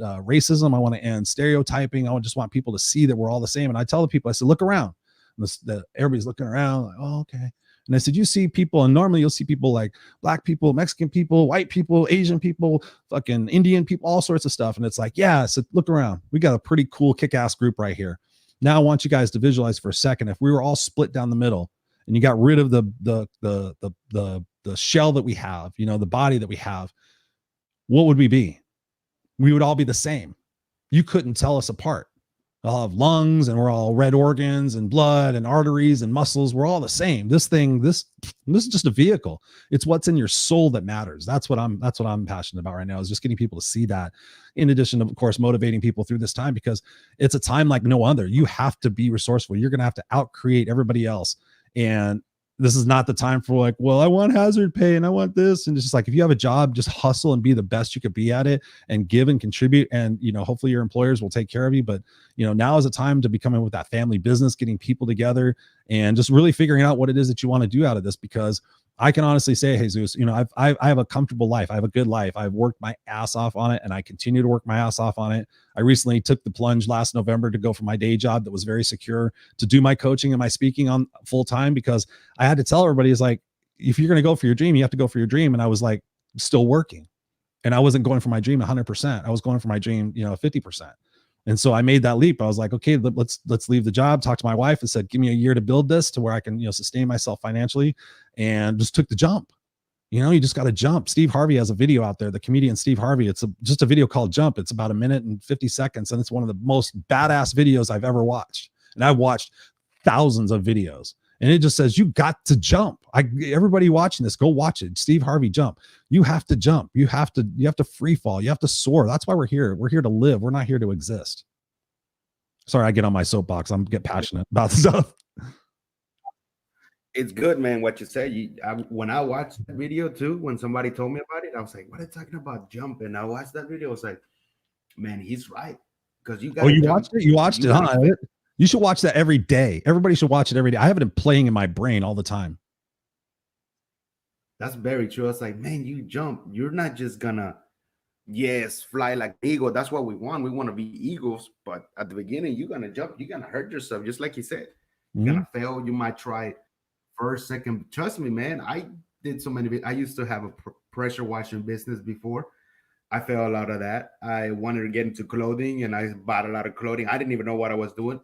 racism. I want to end stereotyping. I just want people to see that we're all the same. And I tell the people, I said, look around. And everybody's looking around like, oh, okay. And I said, you see people, and normally you'll see people like black people, Mexican people, white people, Asian people, fucking Indian people, all sorts of stuff. And it's like, yeah, so look around. We got a pretty cool kick-ass group right here. Now I want you guys to visualize for a second. If we were all split down the middle and you got rid of the shell that we have, the body that we have, what would we be? We would all be the same. You couldn't tell us apart. I'll have lungs and we're all red organs and blood and arteries and muscles. We're all the same. This is just a vehicle. It's what's in your soul that matters. That's what I'm passionate about right now, is just getting people to see that, in addition to, of course, motivating people through this time, because it's a time like no other. You have to be resourceful. You're going to have to outcreate everybody else. And this is not the time for like, well, I want hazard pay and I want this. And it's just like, if you have a job, just hustle and be the best you could be at it and give and contribute. And, hopefully your employers will take care of you. But, now is a time to be coming with that family business, getting people together and just really figuring out what it is that you want to do out of this. Because I can honestly say, Jesus, I have a comfortable life. I have a good life. I've worked my ass off on it and I continue to work my ass off on it. I recently took the plunge last November to go from my day job that was very secure to do my coaching and my speaking on full time, because I had to tell everybody, is like, if you're going to go for your dream, you have to go for your dream. And I was like, still working, and I wasn't going for my dream 100%. I was going for my dream, 50%. And so I made that leap. I was like, okay, let's leave the job, talk to my wife and said, give me a year to build this to where I can, sustain myself financially, and just took the jump. You just got to jump. Steve Harvey has a video out there, the comedian Steve Harvey. It's just a video called Jump. It's about 1 minute and 50 seconds. And it's one of the most badass videos I've ever watched. And I've watched thousands of videos. And it just says, you got to jump. Everybody watching this, go watch it. Steve Harvey, Jump. You have to jump. You have to free fall. You have to soar. That's why we're here. We're here to live. We're not here to exist. Sorry, I get on my soapbox. I'm get passionate about stuff. It's good, man, what you say. When I watched that video too, when somebody told me about it, I was like, what are they talking about jump? And I watched that video. I was like, man, he's right. Because you got you watched it? You watched it, huh? You should watch that every day. Everybody should watch it every day. I have it playing in my brain all the time. That's very true. It's like, man, you jump. You're not just gonna, fly like eagle. That's what we want. We want to be eagles. But at the beginning, you're gonna jump. You're gonna hurt yourself, just like you said. You're gonna fail. You might try first, second. Trust me, man. I did so many. I used to have a pressure washing business before. I fell out of that. I wanted to get into clothing, and I bought a lot of clothing. I didn't even know what I was doing.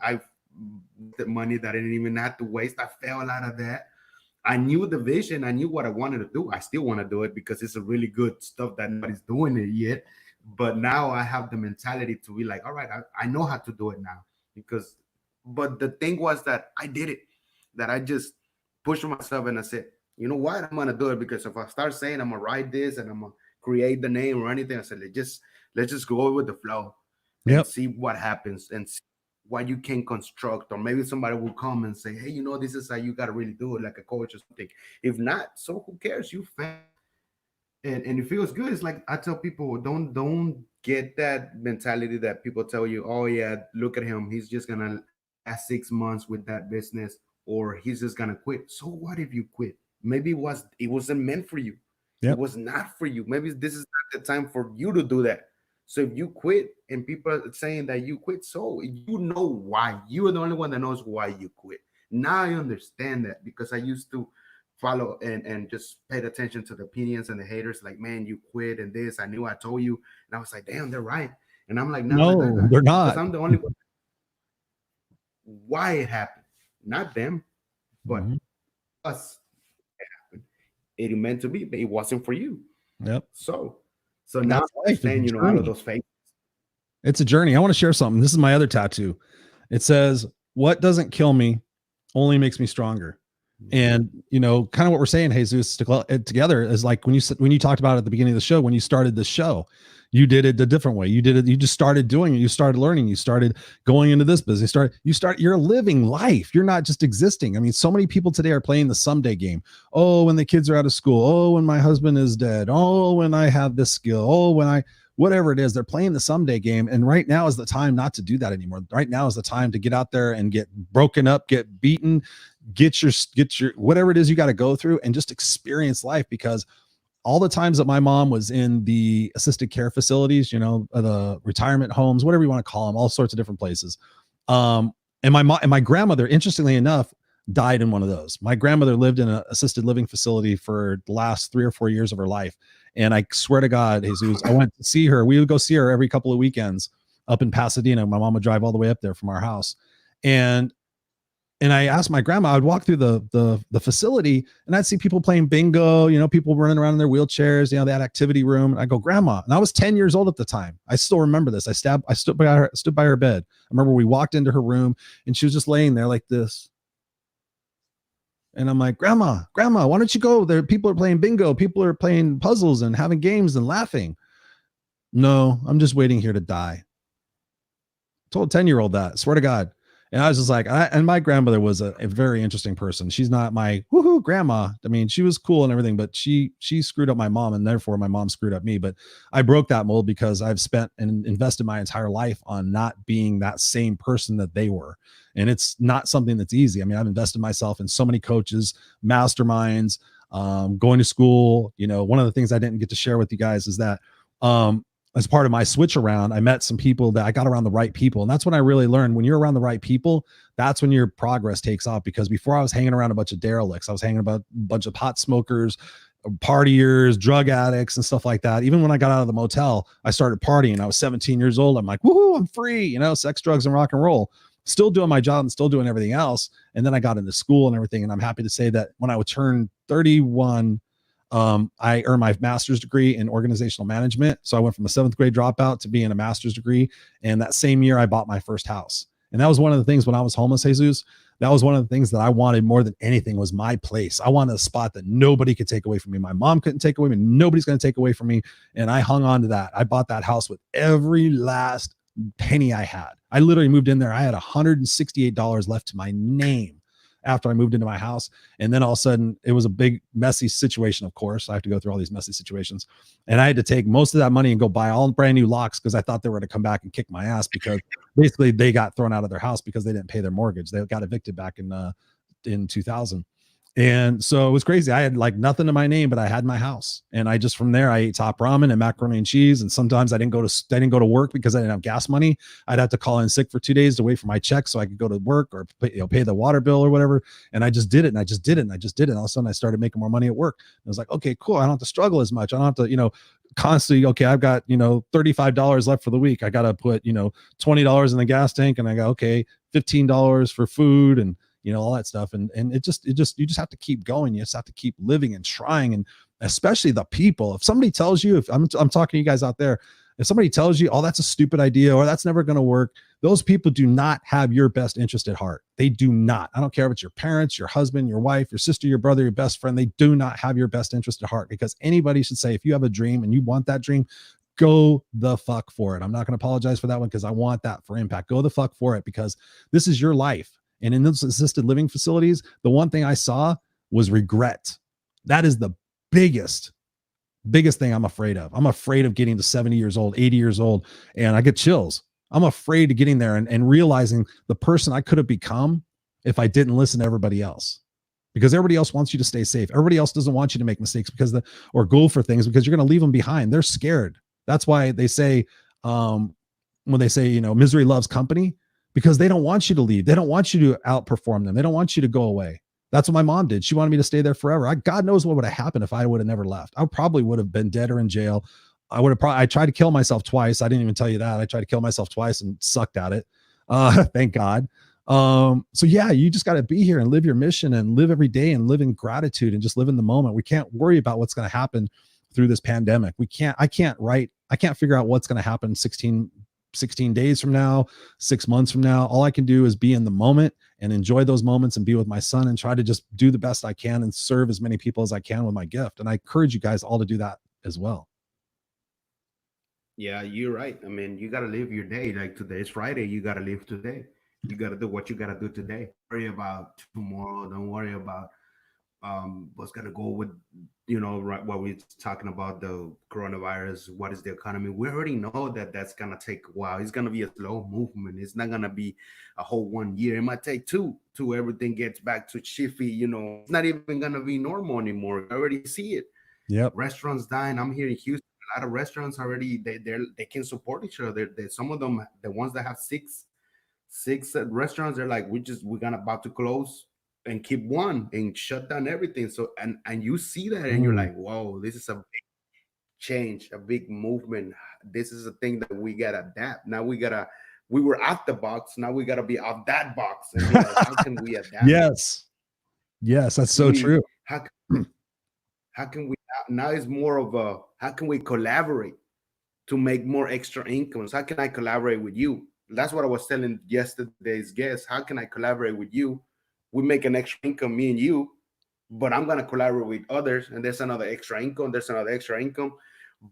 The money that I didn't even have to waste. I fell out of that. I knew the vision. I knew what I wanted to do. I still want to do it because it's a really good stuff that nobody's doing it yet. But now I have the mentality to be like, all right, I know how to do it now. But the thing was that I did it, that I just pushed myself and I said, you know what, I'm going to do it, because if I start saying I'm going to write this and I'm going to create the name or anything, I said, let's just go with the flow and see what happens and see what you can construct. Or maybe somebody will come and say, hey, this is how you got to really do it, like a coach or something. If not, so who cares? You fail. And it feels good. It's like I tell people, don't get that mentality that people tell you, oh yeah, look at him, he's just gonna last 6 months with that business, or he's just gonna quit. So what if you quit? Maybe it wasn't meant for you. It was not for you. Maybe this is not the time for you to do that. So if you quit and people are saying that you quit, so you know why. You are the only one that knows why you quit. Now I understand that, because I used to follow and just paid attention to the opinions and the haters, like, man, you quit and this. I knew, I told you. And I was like, damn, they're right. And I'm like, no, they're not. Because I'm the only one. Why it happened. Not them, but us. It happened. It meant to be, but it wasn't for you. So now I understand, all of those fakes. It's a journey. I want to share something. This is my other tattoo. It says, what doesn't kill me only makes me stronger. And, kind of what we're saying, Jesus, together is like when you talked about it at the beginning of the show, when you started the show, you did it a different way. You did it. You just started doing it. You started learning. You started going into this business. You're living life. You're not just existing. I mean, so many people today are playing the someday game. Oh, when the kids are out of school. Oh, when my husband is dead. Oh, when I have this skill. Oh, whatever it is, they're playing the someday game. And right now is the time not to do that anymore. Right now is the time to get out there and get broken up, get beaten, get your whatever it is you got to go through, and just experience life. Because all the times that my mom was in the assisted care facilities, the retirement homes, whatever you want to call them, all sorts of different places. And my mom and my grandmother, interestingly enough, died in one of those. My grandmother lived in an assisted living facility for the last 3 or 4 years of her life. And I swear to God, Jesus, I went to see her. We would go see her every couple of weekends up in Pasadena. My mom would drive all the way up there from our house. And I asked my grandma, I'd walk through the facility and I'd see people playing bingo, people running around in their wheelchairs, they had activity room. And I go, Grandma, and I was 10 years old at the time. I still remember this. I stood by her bed. I remember we walked into her room and she was just laying there like this. And I'm like, Grandma, why don't you go there? People are playing bingo. People are playing puzzles and having games and laughing. No, I'm just waiting here to die. I told a 10-year-old that, swear to God. And I was just like, and my grandmother was a very interesting person. She's not my woohoo grandma. I mean, she was cool and everything, but she screwed up my mom, and therefore my mom screwed up me. But I broke that mold because I've spent and invested my entire life on not being that same person that they were. And it's not something that's easy. I mean, I've invested myself in so many coaches, masterminds, going to school. One of the things I didn't get to share with you guys is that, as part of my switch around, I met some people that I got around the right people. And that's when I really learned, when you're around the right people, that's when your progress takes off. Because before I was hanging around a bunch of derelicts, I was hanging about a bunch of pot smokers, partiers, drug addicts and stuff like that. Even when I got out of the motel, I started partying. I was 17 years old. I'm like, woohoo, I'm free, sex, drugs, and rock and roll. Still doing my job and still doing everything else. And then I got into school and everything. And I'm happy to say that when I would turn 31, I earned my master's degree in organizational management. So I went from a 7th grade dropout to being a master's degree. And that same year I bought my first house. And that was one of the things when I was homeless, Jesus, that was one of the things that I wanted more than anything was my place. I wanted a spot that nobody could take away from me. My mom couldn't take away from me. Nobody's going to take away from me. And I hung on to that. I bought that house with every last penny I had. I literally moved in there. I had $168 left to my name after I moved into my house. And then all of a sudden it was a big messy situation. Of course, I have to go through all these messy situations. And I had to take most of that money and go buy all brand new locks because I thought they were going to come back and kick my ass, because basically they got thrown out of their house because they didn't pay their mortgage. They got evicted back in 2000. And so it was crazy. I had like nothing to my name, but I had my house. And I just, from there, I ate top ramen and macaroni and cheese. And sometimes I didn't go to work because I didn't have gas money. I'd have to call in sick for 2 days to wait for my check so I could go to work or pay the water bill or whatever. And I just did it. And I just did it. And I just did it. And all of a sudden I started making more money at work. And I was like, okay, cool. I don't have to struggle as much. I don't have to, constantly, okay, I've got, $35 left for the week. I got to put, $20 in the gas tank, and I got, okay, $15 for food and, all that stuff. And you just have to keep going. You just have to keep living and trying. And especially the people, if somebody tells you, if I'm talking to you guys out there, if somebody tells you, oh, that's a stupid idea, or that's never going to work, those people do not have your best interest at heart. They do not. I don't care if it's your parents, your husband, your wife, your sister, your brother, your best friend. They do not have your best interest at heart, because anybody should say, if you have a dream and you want that dream, go the fuck for it. I'm not going to apologize for that one, because I want that for impact. Go the fuck for it, because this is your life. And in those assisted living facilities, the one thing I saw was regret. That is the biggest thing I'm afraid of. I'm afraid of getting to 70 years old, 80 years old, and I get chills. I'm afraid of getting there and realizing the person I could have become if I didn't listen to everybody else. Because everybody else wants you to stay safe. Everybody else doesn't want you to make mistakes or go for things, because you're going to leave them behind. They're scared. That's why they say, when they say, misery loves company, because they don't want you to leave. They don't want you to outperform them. They don't want you to go away. That's what my mom did. She wanted me to stay there forever. God knows what would have happened if I would have never left. I probably would have been dead or in jail. I tried to kill myself twice. I didn't even tell you that. I tried to kill myself twice and sucked at it. Thank God. So yeah, you just got to be here and live your mission and live every day and live in gratitude and just live in the moment. We can't worry about what's going to happen through this pandemic. I can't figure out what's going to happen 16 days from now, 6 months from now. All I can do is be in the moment and enjoy those moments and be with my son and try to just do the best I can and serve as many people as I can with my gift. And I encourage you guys all to do that as well. Yeah, you're right. I mean, you gotta live your day. Like today is Friday, you gotta live today. You gotta do what you gotta do today. Worry about tomorrow. Don't worry about what's gonna go with, right, what we're talking about, the coronavirus. What is the economy? We already know that that's gonna take a while. It's gonna be a slow movement. It's not gonna be a whole 1 year. It might take two till everything gets back to chiffy. It's not even gonna be normal anymore. I already see it. Yep. Restaurants dying. I'm here in Houston. A lot of restaurants already they can support each other. Some of them, the ones that have six restaurants, they're like, we're gonna about to close and keep one and shut down everything. So and you see that and you're like, whoa, this is a big change, a big movement. This is a thing that we gotta adapt. Now we were out the box. Now we gotta be out that box and be like, how can we adapt? Yes, that's so true. How can we now is more of a, how can we collaborate to make more extra incomes? How can I collaborate with you? That's what I was telling yesterday's guest. How can I collaborate with you? We make an extra income, me and you, but I'm gonna collaborate with others, and there's another extra income. There's another extra income.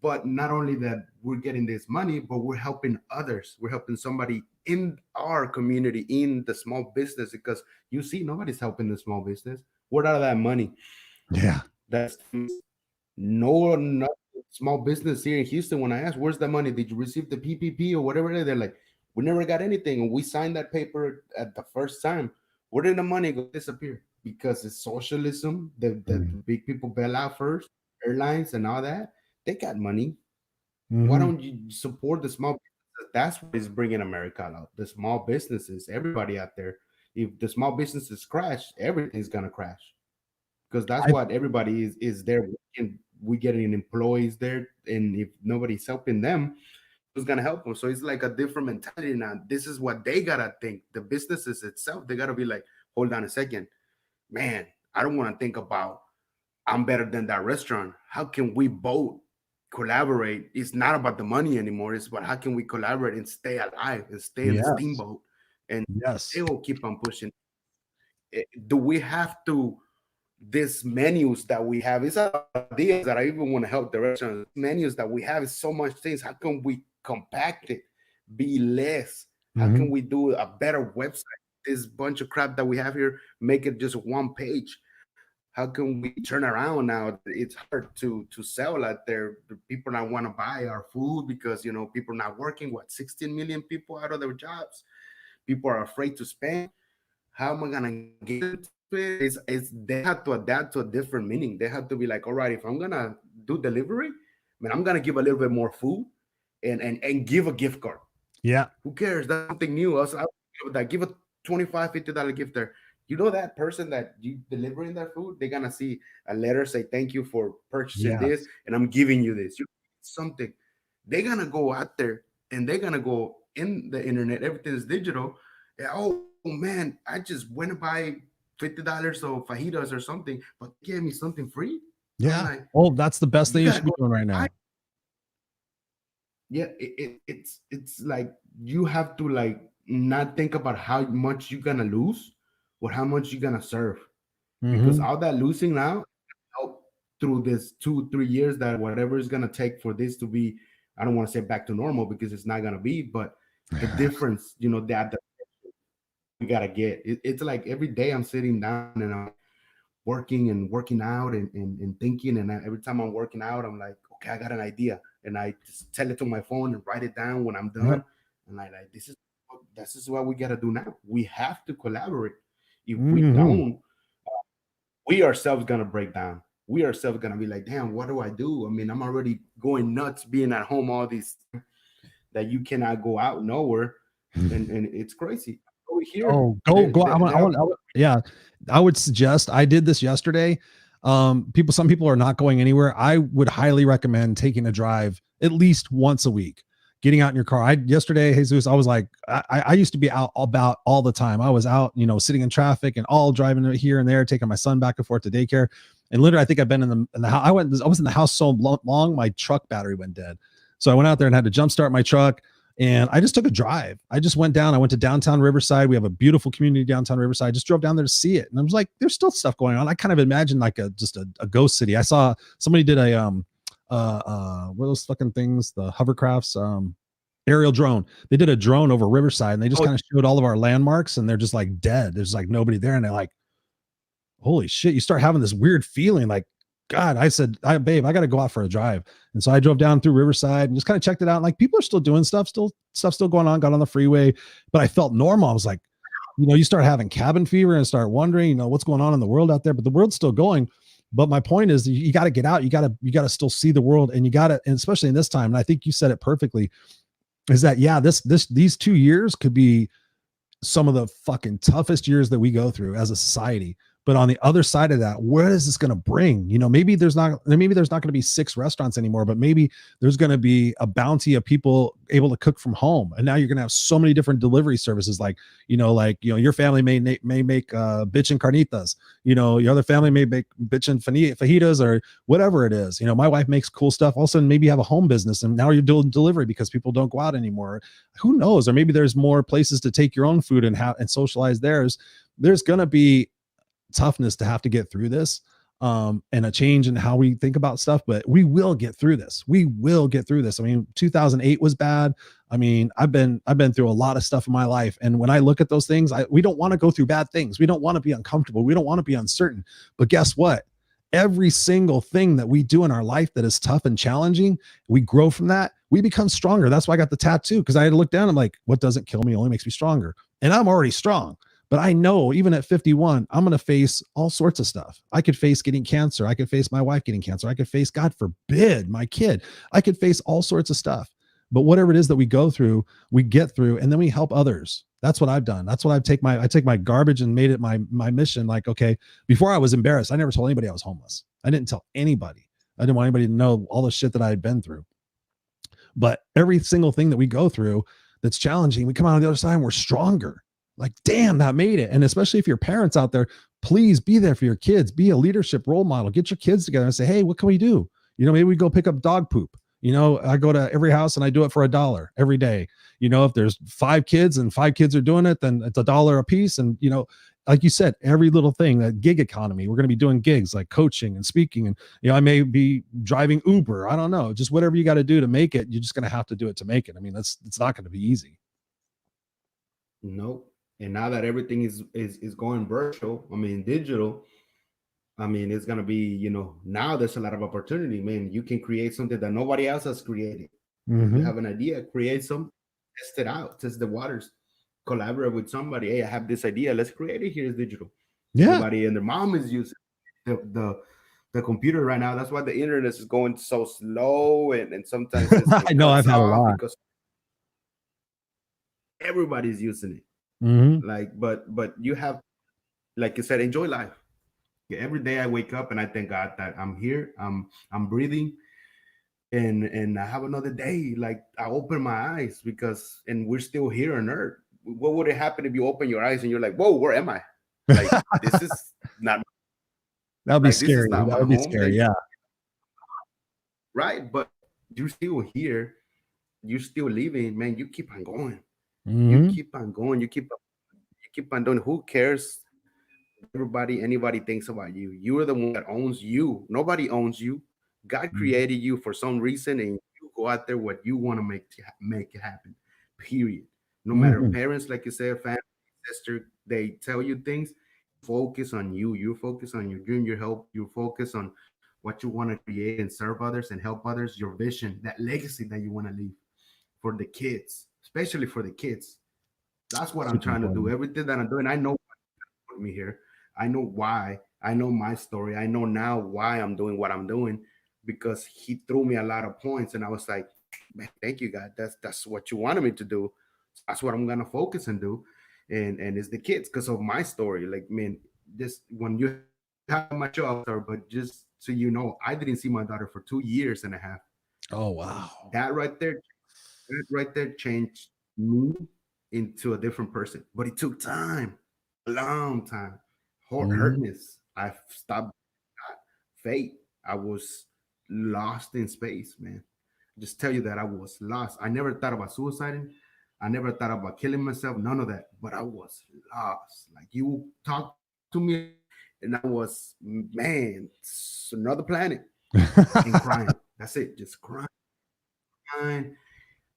But not only that, we're getting this money, but we're helping others. We're helping somebody in our community, in the small business, because you see, nobody's helping the small business. Where out of that money? Yeah. That's not small business here in Houston. When I asked, where's the money? Did you receive the PPP or whatever it is? They're like, we never got anything. And we signed that paper at the first time. Where did the money go disappear? Because it's socialism. The big people bail out first, airlines and all that. They got money. Why don't you support the small businesses? That's what is bringing America out. The small businesses, everybody out there. If the small businesses crash, everything's gonna crash. Because that's what everybody is there. We getting employees there, and if nobody's helping them, who's gonna help them? So it's like a different mentality now. This is what they gotta think. The businesses itself, they gotta be like, hold on a second, man. I don't want to think about I'm better than that restaurant. How can we both collaborate? It's not about the money anymore. It's about how can we collaborate and stay alive and stay in the steamboat, and they will keep on pushing. Do we have to? These menus that we have, it's ideas that I even want to help the restaurants. Menus that we have is so much things. How can we compact it, be less? How can we do a better website? This bunch of crap that we have here, make it just one page. How can we turn around now? It's hard to sell out there. The people not want to buy our food because people not working. 16 million people out of their jobs. People are afraid to spend. How am I gonna get it? It's they have to adapt to a different meaning. They have to be like, all right, if I'm gonna do delivery, man, I'm gonna give a little bit more food and give a gift card. Yeah. Who cares? That's something new. I give a $25-$50 gift there. That person that you delivering that food, they're gonna see a letter say thank you for purchasing this, and I'm giving you this. Something. They're gonna go out there and they're gonna go in the internet. Everything is digital. Oh man, I just went to buy $50 of fajitas or something, but they gave me something free. Yeah. That's the best thing you should be doing right now. Yeah, it's like you have to like not think about how much you're gonna lose or how much you're gonna serve, because all that losing now help through this 2-3 years that whatever is gonna take for this to be, I don't want to say back to normal because it's not gonna be, but the difference, that we gotta get. It's like every day I'm sitting down and I'm working and working out and thinking, and every time I'm working out, I'm like, okay, I got an idea, and I just tell it to my phone and write it down when I'm done, and this is what we gotta do now. We have to collaborate. If we don't, we ourselves gonna break down. We ourselves gonna be like, damn, what do I do? I mean, I'm already going nuts being at home all these that you cannot go out nowhere, and it's crazy. Here. Go. I would suggest, I did this yesterday. Some people are not going anywhere. I would highly recommend taking a drive at least once a week, getting out in your car. Yesterday, Jesus, I was like, I used to be out about all the time. I was out, sitting in traffic and all driving here and there, taking my son back and forth to daycare. And literally, I think I've been in the house. I was in the house so long, my truck battery went dead. So I went out there and had to jumpstart my truck, And I just took a drive. I just went down. I went to downtown Riverside. We have a beautiful community downtown Riverside. I just drove down there to see it. And I was like, there's still stuff going on. I kind of imagined like a ghost city. I saw somebody did a what are those fucking things? The hovercrafts, aerial drone. They did a drone over Riverside and they just Oh, kind of showed all of our landmarks and they're just like dead. There's like nobody there. And they're like, holy shit, you start having this weird feeling like, God, I said, babe, I got to go out for a drive. And so I drove down through Riverside and just kind of checked it out. And like people are still doing stuff still going on, got on the freeway, but I felt normal. I was like, you start having cabin fever and start wondering, what's going on in the world out there, but the world's still going. But my point is you got to get out. You got to still see the world and you got to, and especially in this time. And I think you said it perfectly is that, yeah, these 2 years could be some of the fucking toughest years that we go through as a society. But on the other side of that, where is this going to bring? Maybe there's not going to be 6 restaurants anymore, but maybe there's going to be a bounty of people able to cook from home. And now you're going to have so many different delivery services, like your family may make bitch and carnitas. Your other family may make bitch and fajitas or whatever it is. My wife makes cool stuff. All of a sudden, maybe you have a home business, and now you're doing delivery because people don't go out anymore. Who knows? Or maybe there's more places to take your own food and socialize theirs. There's going to be toughness to have to get through this, and a change in how we think about stuff, but we will get through this. We will get through this. I mean, 2008 was bad. I mean, I've been through a lot of stuff in my life, and when I look at those things, we don't want to go through bad things. We don't want to be uncomfortable. We don't want to be uncertain. But guess what? Every single thing that we do in our life that is tough and challenging, we grow from that. We become stronger. That's why I got the tattoo, because I had to look down. I'm like, what doesn't kill me only makes me stronger. And I'm already strong. But I know even at 51, I'm going to face all sorts of stuff. I could face getting cancer. I could face my wife getting cancer. I could face, God forbid, my kid. I could face all sorts of stuff. But whatever it is that we go through, we get through, and then we help others. That's what I've done. That's what I take my garbage and made it my mission. Like, okay, before I was embarrassed. I never told anybody I was homeless. I didn't tell anybody. I didn't want anybody to know all the shit that I had been through. But every single thing that we go through that's challenging, we come out on the other side and we're stronger. Like, damn, that made it. And especially if your parents out there, please be there for your kids. Be a leadership role model. Get your kids together and say, hey, what can we do? Maybe we go pick up dog poop. I go to every house and I do it for $1 every day. If there's 5 kids and 5 kids are doing it, then it's $1 a piece. And, like you said, every little thing, that gig economy, we're going to be doing gigs like coaching and speaking. And, I may be driving Uber. I don't know. Just whatever you got to do to make it. You're just going to have to do it to make it. I mean, it's not going to be easy. nope. And now that everything is going virtual, I mean digital, I mean it's gonna be, now there's a lot of opportunity. Man, you can create something that nobody else has created. If you Mm-hmm. have an idea, create some, test it out, test the waters, collaborate with somebody. Hey, I have this idea. Let's create it. Here's digital. Yeah. Everybody and their mom is using the computer right now. That's why the internet is going so slow, and sometimes I it know cuts I've had a off lot. because everybody's using it. Mm-hmm. Like, but you have, like you said, enjoy life. Yeah, every day I wake up and I thank God that I'm here. I'm breathing, and I have another day. Like, I open my eyes, and we're still here on Earth. What would it happen if you open your eyes and you're like, whoa, where am I? Like, this is not That would be like this is scary. not That my would be home. scary. Then Yeah. right, but you're still here. You're still living, man. You keep on going. You Mm-hmm. keep on going. You keep on doing. Who cares? Anybody thinks about you. You're the one that owns you. Nobody owns you. God created you for some reason, and you go out there what you want to make it happen. Period. No matter Mm-hmm. parents, like you said, family, sister, they tell you things. Focus on you. You focus on your dream, your help. You focus on what you want to create and serve others and help others. Your vision, that legacy that you want to leave for the kids, especially for the kids. That's what I'm Super trying to do. important. Everything that I'm doing, I know put me here. I know why. I know my story. I know now why I'm doing what I'm doing, because he threw me a lot of points, and I was like, man, thank you, God. That's what you wanted me to do. That's what I'm gonna focus and do, and it's the kids because of my story. Like, man, just when you have my show, but just so you know, I didn't see my daughter for 2 years and a half. Oh, wow. That right there changed me into a different person, but it took time, a long time. Mm-hmm. Hurtness. I stopped. Fate. I was lost in space, man. just tell you that I was lost. I never thought about suiciding. I never thought about killing myself. None of that. But I was lost. Like you talked to me, and I was, man, it's another planet, and crying. That's it. Just crying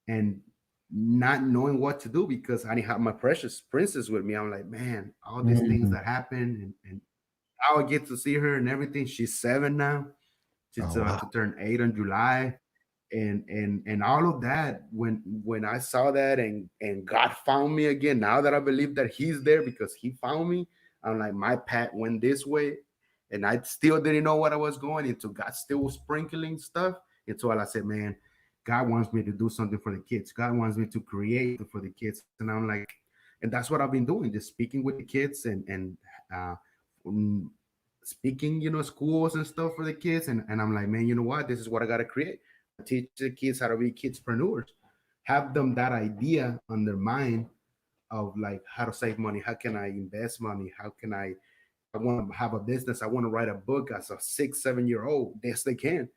and not knowing what to do because I didn't have my precious princess with me. I'm like, man, all these things Mhm. that happen, and now I get to see her and everything. She's 7 now. She's Oh wow. to turn 8 in July, and all of that. When I saw that, and God found me again. Now that I believe that He's there because He found me, I'm like, my path went this way, and I still didn't know what I was going into. God still was sprinkling stuff, and so I said, man, God wants me to do something for the kids. God wants me to create something for the kids, and I'm like, and that's what I've been doing, just speaking with the kids, and uh, mm, speaking, schools and stuff for the kids. And I'm like, man, you know what? This is what I got to create. Teach the kids how to be kidspreneurs, have them that idea on their mind of like how to save money, how can I invest money, how can I want to have a business, I want to write a book as a 6 7 year old. Yes, they can,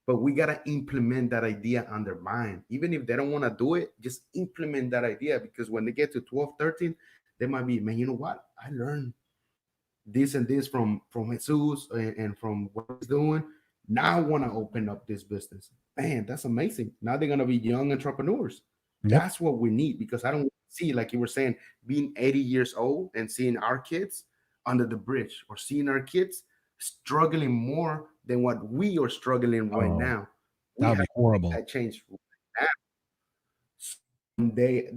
but we got to implement that idea on their mind. Even if they don't want to do it, just implement that idea, because when they get to 12 13, they might be, man, you know what, I learned this and this from Jesus, and from what he's doing. Now I want to open up this business. Man, that's amazing. Now they're gonna be young entrepreneurs. Yep. That's what we need, because I don't see, like you were saying, being 80 years old and seeing our kids under the bridge, or seeing our kids struggling more than what we are struggling right Oh, now. that We would have be to make horrible. that change right now. So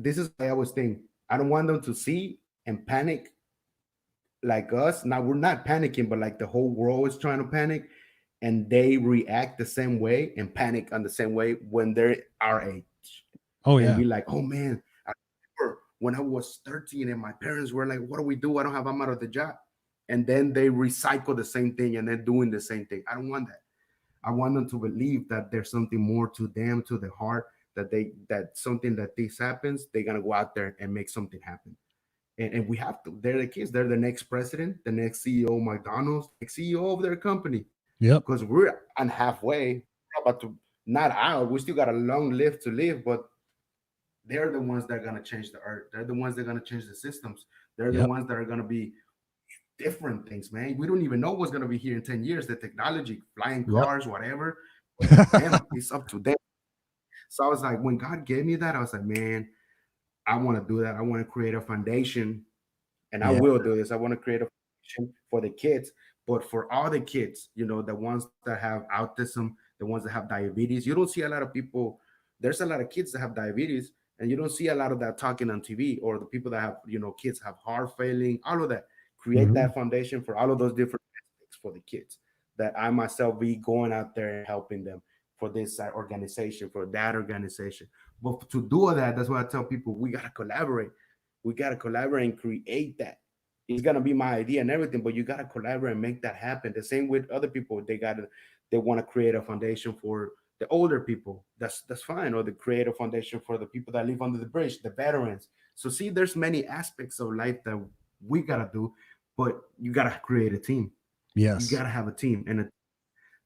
this is why I always think I don't want them to see and panic like us. Now we're not panicking, but like the whole world is trying to panic, and they react the same way and panic on the same way when they're our age, Oh and yeah. be like, oh man, I remember when I was 13 and my parents were like, what do we do? I don't have, I'm out of the job. And then they recycle the same thing and they're doing the same thing. I don't want that. I want them to believe that there's something more to them, to the heart, that something that this happens, they're gonna go out there and make something happen. And we have to. They're the kids. They're the next president, the next CEO of McDonald's, next CEO of their company. Yep. Because we're on halfway, we're about to not out. We still got a long live to live, but they're the ones that are gonna change the earth. They're the ones that are gonna change the systems. They're the Yep. ones that are gonna be different things, man. We don't even know what's gonna be here in 10 years. The technology, flying Yep. cars, whatever. Them, it's up to them. So I was like, when God gave me that, I was like, man, I want to do that. I want to create a foundation, and I Yeah. will do this. I want to create a foundation for the kids, but for all the kids, the ones that have autism, the ones that have diabetes. You don't see a lot of people. There's a lot of kids that have diabetes, and you don't see a lot of that talking on TV, or the people that have, kids have heart failing, all of that. Create Mhm. that foundation for all of those different aspects for the kids. That I myself be going out there and helping them for this organization, for that organization. But to do all that, that's why I tell people we gotta collaborate. We gotta collaborate and create that. It's gonna be my idea and everything, but you gotta collaborate and make that happen. The same with other people. They want to create a foundation for the older people. That's fine. Or the create a foundation for the people that live under the bridge, the veterans. So see, there's many aspects of life that we gotta do, but you gotta create a team. You Yes. gotta have a team, and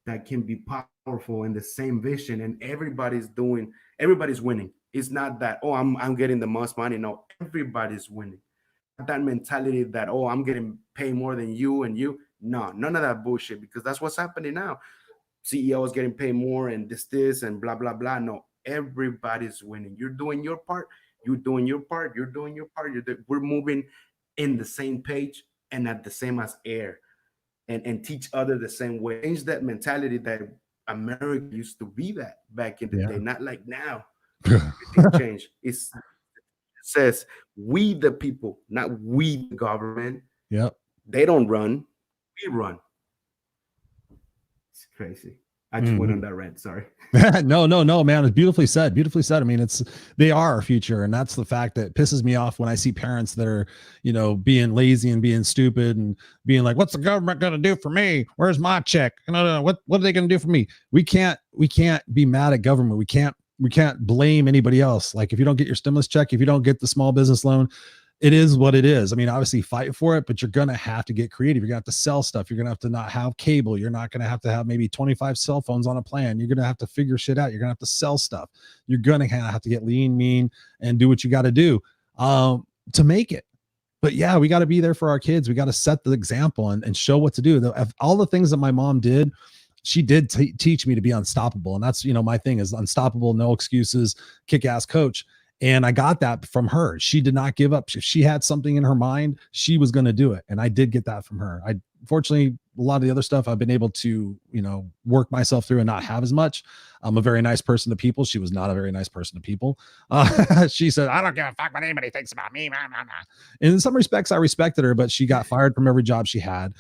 that can be powerful in the same vision, and everybody's winning. It's not that, oh, I'm getting the most money. No, everybody's winning. Not that mentality that, oh, I'm getting paid more than you and you. No, none of that bullshit, because that's what's happening now. CEOs getting paid more and this and blah blah blah. No, everybody's winning. You're doing your part, you're doing your part, you're doing your part. We're moving in the same page and at the same as air, and teach other the same way. Change that mentality that America used to be that back in the day, Yeah. not like now. Everything changed. It says we the people, not we the government. Yep. They don't run, we run. It's crazy. I just went on Mhm. that rant. Sorry. No, no, no, man. It's beautifully said. Beautifully said. I mean, they are our future. And that's the fact that pisses me off when I see parents that are, being lazy and being stupid and being like, what's the government going to do for me? Where's my check? No, no, no. What are they going to do for me? We can't be mad at government. We can't blame anybody else. Like if you don't get your stimulus check, if you don't get the small business loan, it is what it is. I mean, obviously fight for it, but you're going to have to get creative. You're going to have to sell stuff. You're going to have to not have cable. You're not going to have maybe 25 cell phones on a plan. You're going to have to figure shit out. You're going to have to sell stuff. You're going to have to get lean, mean, and do what you got to do to make it. But yeah, we got to be there for our kids. We got to set the example and show what to do. All the things that my mom did, she did teach me to be unstoppable. And that's, my thing is unstoppable, no excuses, kick-ass coach. And I got that from her. She did not give up. If she had something in her mind, she was going to do it. And I did get that from her. Fortunately, a lot of the other stuff I've been able to, work myself through and not have as much. I'm a very nice person to people. She was not a very nice person to people. She said, I don't give a fuck what anybody thinks about me. And in some respects, I respected her, but she got fired from every job she had.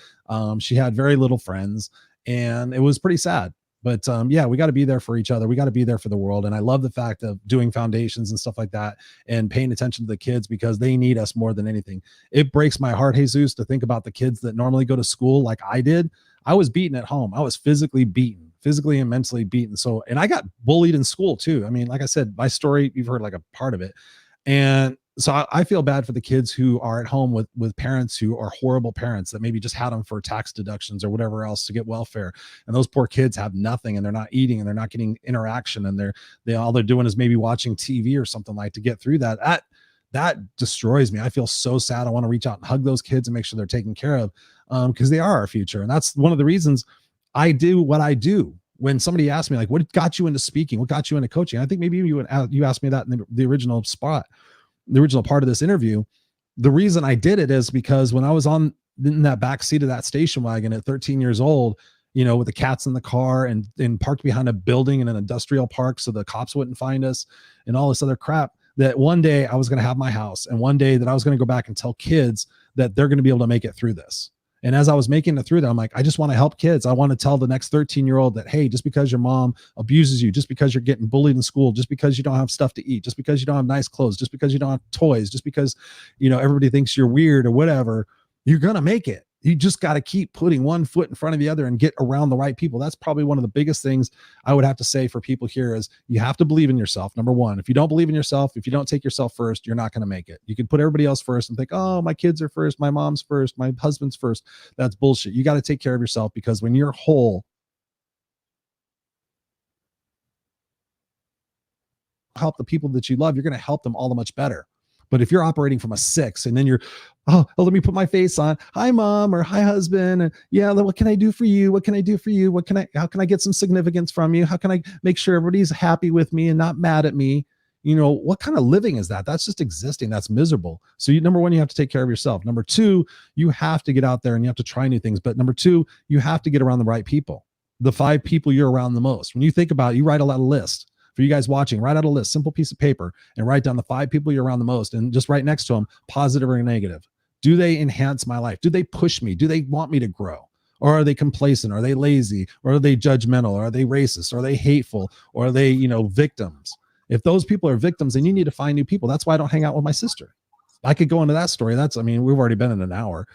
She had very little friends, and it was pretty sad. But yeah, we got to be there for each other. We got to be there for the world. And I love the fact of doing foundations and stuff like that and paying attention to the kids because they need us more than anything. It breaks my heart, Jesus, to think about the kids that normally go to school like I did. I was beaten at home. I was physically beaten, physically and mentally beaten. So, and I got bullied in school too. I mean, like I said, my story, you've heard like a part of it. And so I feel bad for the kids who are at home with parents who are horrible parents that maybe just had them for tax deductions or whatever else to get welfare. And those poor kids have nothing, and they're not eating, and they're not getting interaction. And all they're doing is maybe watching TV or something like to get through that. That destroys me. I feel so sad. I want to reach out and hug those kids and make sure they're taken care of because they are our future. And that's one of the reasons I do what I do. When somebody asked me, like, what got you into speaking? What got you into coaching? I think maybe you asked me that in the original spot. The original part of this interview, the reason I did it is because when I was in that back seat of that station wagon at 13 years old, with the cats in the car and parked behind a building in an industrial park so the cops wouldn't find us and all this other crap, that one day I was going to have my house, and one day that I was going to go back and tell kids that they're going to be able to make it through this. And as I was making it through that, I'm like, I just want to help kids. I want to tell the next 13-year-old that, hey, just because your mom abuses you, just because you're getting bullied in school, just because you don't have stuff to eat, just because you don't have nice clothes, just because you don't have toys, just because, everybody thinks you're weird or whatever, you're going to make it. You just got to keep putting one foot in front of the other and get around the right people. That's probably one of the biggest things I would have to say for people here is you have to believe in yourself. Number one, if you don't believe in yourself, if you don't take yourself first, you're not going to make it. You can put everybody else first and think, oh, my kids are first, my mom's first, my husband's first. That's bullshit. You got to take care of yourself because when you're whole, help the people that you love, you're going to help them all the much better. But if you're operating from a 6 and then you're, let me put my face on. Hi, mom, or hi, husband. And yeah, what can I do for you? What can I do for you? How can I get some significance from you? How can I make sure everybody's happy with me and not mad at me? What kind of living is that? That's just existing. That's miserable. So number one, you have to take care of yourself. Number two, you have to get out there and you have to try new things. But number two, you have to get around the right people. The 5 people you're around the most. When you think about it, you write a list. For you guys watching, write out a list, simple piece of paper, and write down the 5 people you're around the most, and just right next to them, positive or negative. Do they enhance my life? Do they push me? Do they want me to grow? Or are they complacent? Are they lazy? Or are they judgmental? Or are they racist? Or are they hateful? Or are they, victims? If those people are victims, then you need to find new people. That's why I don't hang out with my sister. I could go into that story. We've already been in an hour.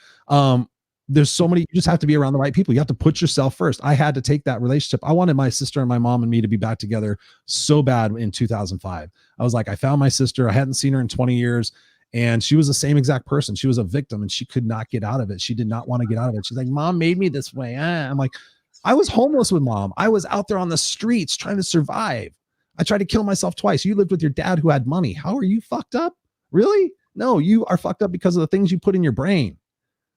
There's so many, you just have to be around the right people. You have to put yourself first. I had to take that relationship. I wanted my sister and my mom and me to be back together so bad in 2005. I was like, I found my sister. I hadn't seen her in 20 years. And she was the same exact person. She was a victim and she could not get out of it. She did not want to get out of it. She's like, mom made me this way. I'm like, I was homeless with mom. I was out there on the streets trying to survive. I tried to kill myself twice. You lived with your dad who had money. How are you fucked up? Really? No, you are fucked up because of the things you put in your brain.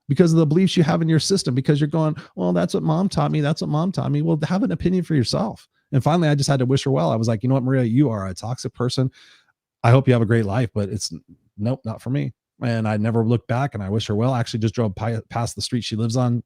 Because of the beliefs you have in your system, because you're going, well, that's what mom taught me. That's what mom taught me. Well, have an opinion for yourself. And finally, I just had to wish her well. I was like, you know what, Maria, you are a toxic person. I hope you have a great life, but nope, not for me. And I never looked back, and I wish her well. I actually just drove past the street she lives on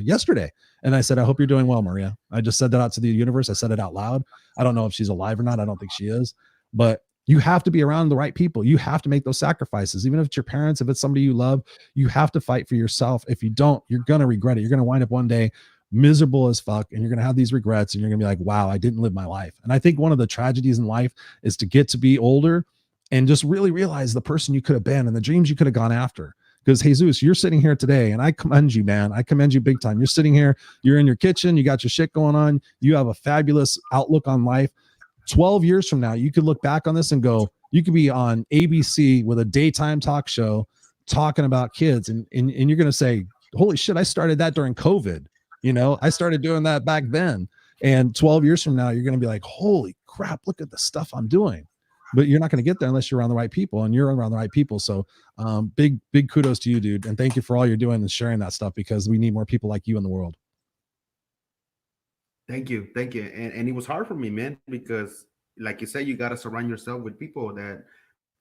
yesterday. And I said, I hope you're doing well, Maria. I just said that out to the universe. I said it out loud. I don't know if she's alive or not. I don't think she is, but you have to be around the right people. You have to make those sacrifices. Even if it's your parents, if it's somebody you love, you have to fight for yourself. If you don't, you're going to regret it. You're going to wind up one day miserable as fuck, and you're going to have these regrets, and you're going to be like, wow, I didn't live my life. And I think one of the tragedies in life is to get to be older and just really realize the person you could have been and the dreams you could have gone after. Because Jesus, you're sitting here today, and I commend you, man. I commend you big time. You're sitting here, you're in your kitchen, you got your shit going on. You have a fabulous outlook on life. 12 years from now, you could look back on this and go, you could be on ABC with a daytime talk show talking about kids, and you're going to say, holy shit, I started that during COVID. I started doing that back then. And 12 years from now, you're going to be like, holy crap, look at the stuff I'm doing. But you're not going to get there unless you're around the right people, and you're around the right people. So big kudos to you, dude. And thank you for all you're doing and sharing that stuff, because we need more people like you in the world. Thank you. And it was hard for me, man, because like you said, you gotta surround yourself with people that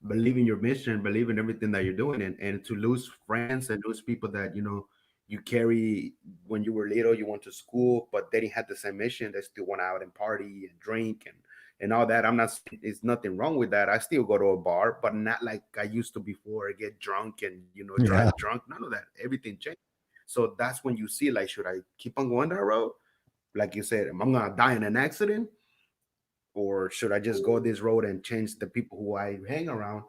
believe in your mission, believe in everything that you're doing, and to lose friends and lose people that you carry when you were little, you went to school, but they didn't have the same mission. They still went out and party and drink and all that. I'm not saying it's nothing wrong with that. I still go to a bar, but not like I used to before. I get drunk and Yeah. drive drunk. None of that. Everything changed. So that's when you see, like, should I keep on going that road? Like you said, am I gonna die in an accident, or should I just go this road and change the people who I hang around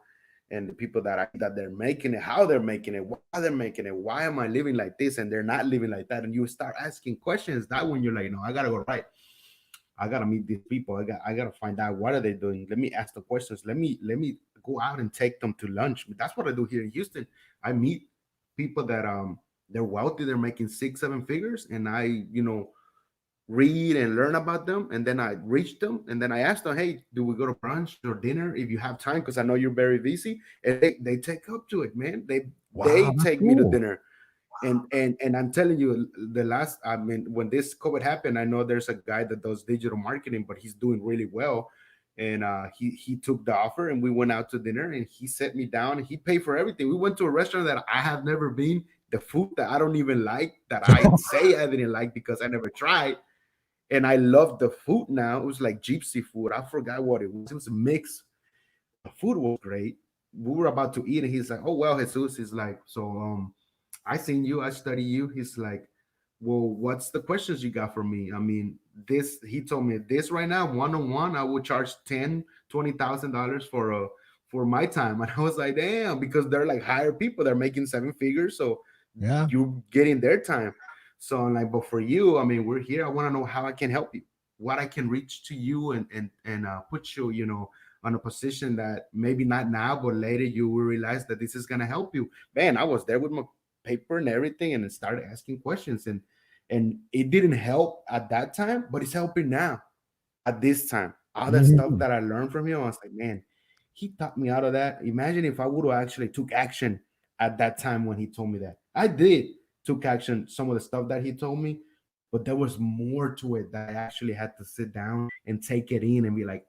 and the people that they're making it, how they're making it, why they're making it, why am I living like this and they're not living like that? And you start asking questions. That when you're like, no, I gotta go right. I gotta meet these people. I gotta find out what are they doing. Let me ask the questions. Let me go out and take them to lunch. That's what I do here in Houston. I meet people that they're wealthy, they're making 6 7 figures, and I read and learn about them, and then I reach them, and then I ask them, hey, do we go to brunch or dinner if you have time, because I know you're very busy, and they take up to it, man. They Wow, that's take me to cool. dinner. And I'm telling you, the last, I mean, when this COVID happened, I know there's a guy that does digital marketing, but he's doing really well. And he took the offer, and we went out to dinner, and he set me down, and he paid for everything. We went to a restaurant that I have never been, the food that I don't even like, that I say I didn't like because I never tried, and I love the food now. It was like gypsy food. I forgot what it was. It was a mix. The food was great. We were about to eat, and he's like, "Oh well, Jesus." He's like, "So, I seen you. I study you." He's like, "Well, what's the questions you got for me?" I mean, this. He told me this right now, one on one. I would charge $10,000 $20,000 for my time, and I was like, "Damn," because they're like higher people. They're making 7 figures, so Yeah. you're getting their time. So I'm like, but for you, I mean, we're here. I want to know how I can help you, what I can reach to you, and put you, on a position that maybe not now, but later you will realize that this is gonna help you. Man, I was there with my paper and everything, and started asking questions, and it didn't help at that time, but it's helping now at this time. All the stuff Mhm. that I learned from him, I was like, man, he taught me out of that. Imagine if I would have actually took action at that time when he told me that. I did took action some of the stuff that he told me, but there was more to it that I actually had to sit down and take it in and be like,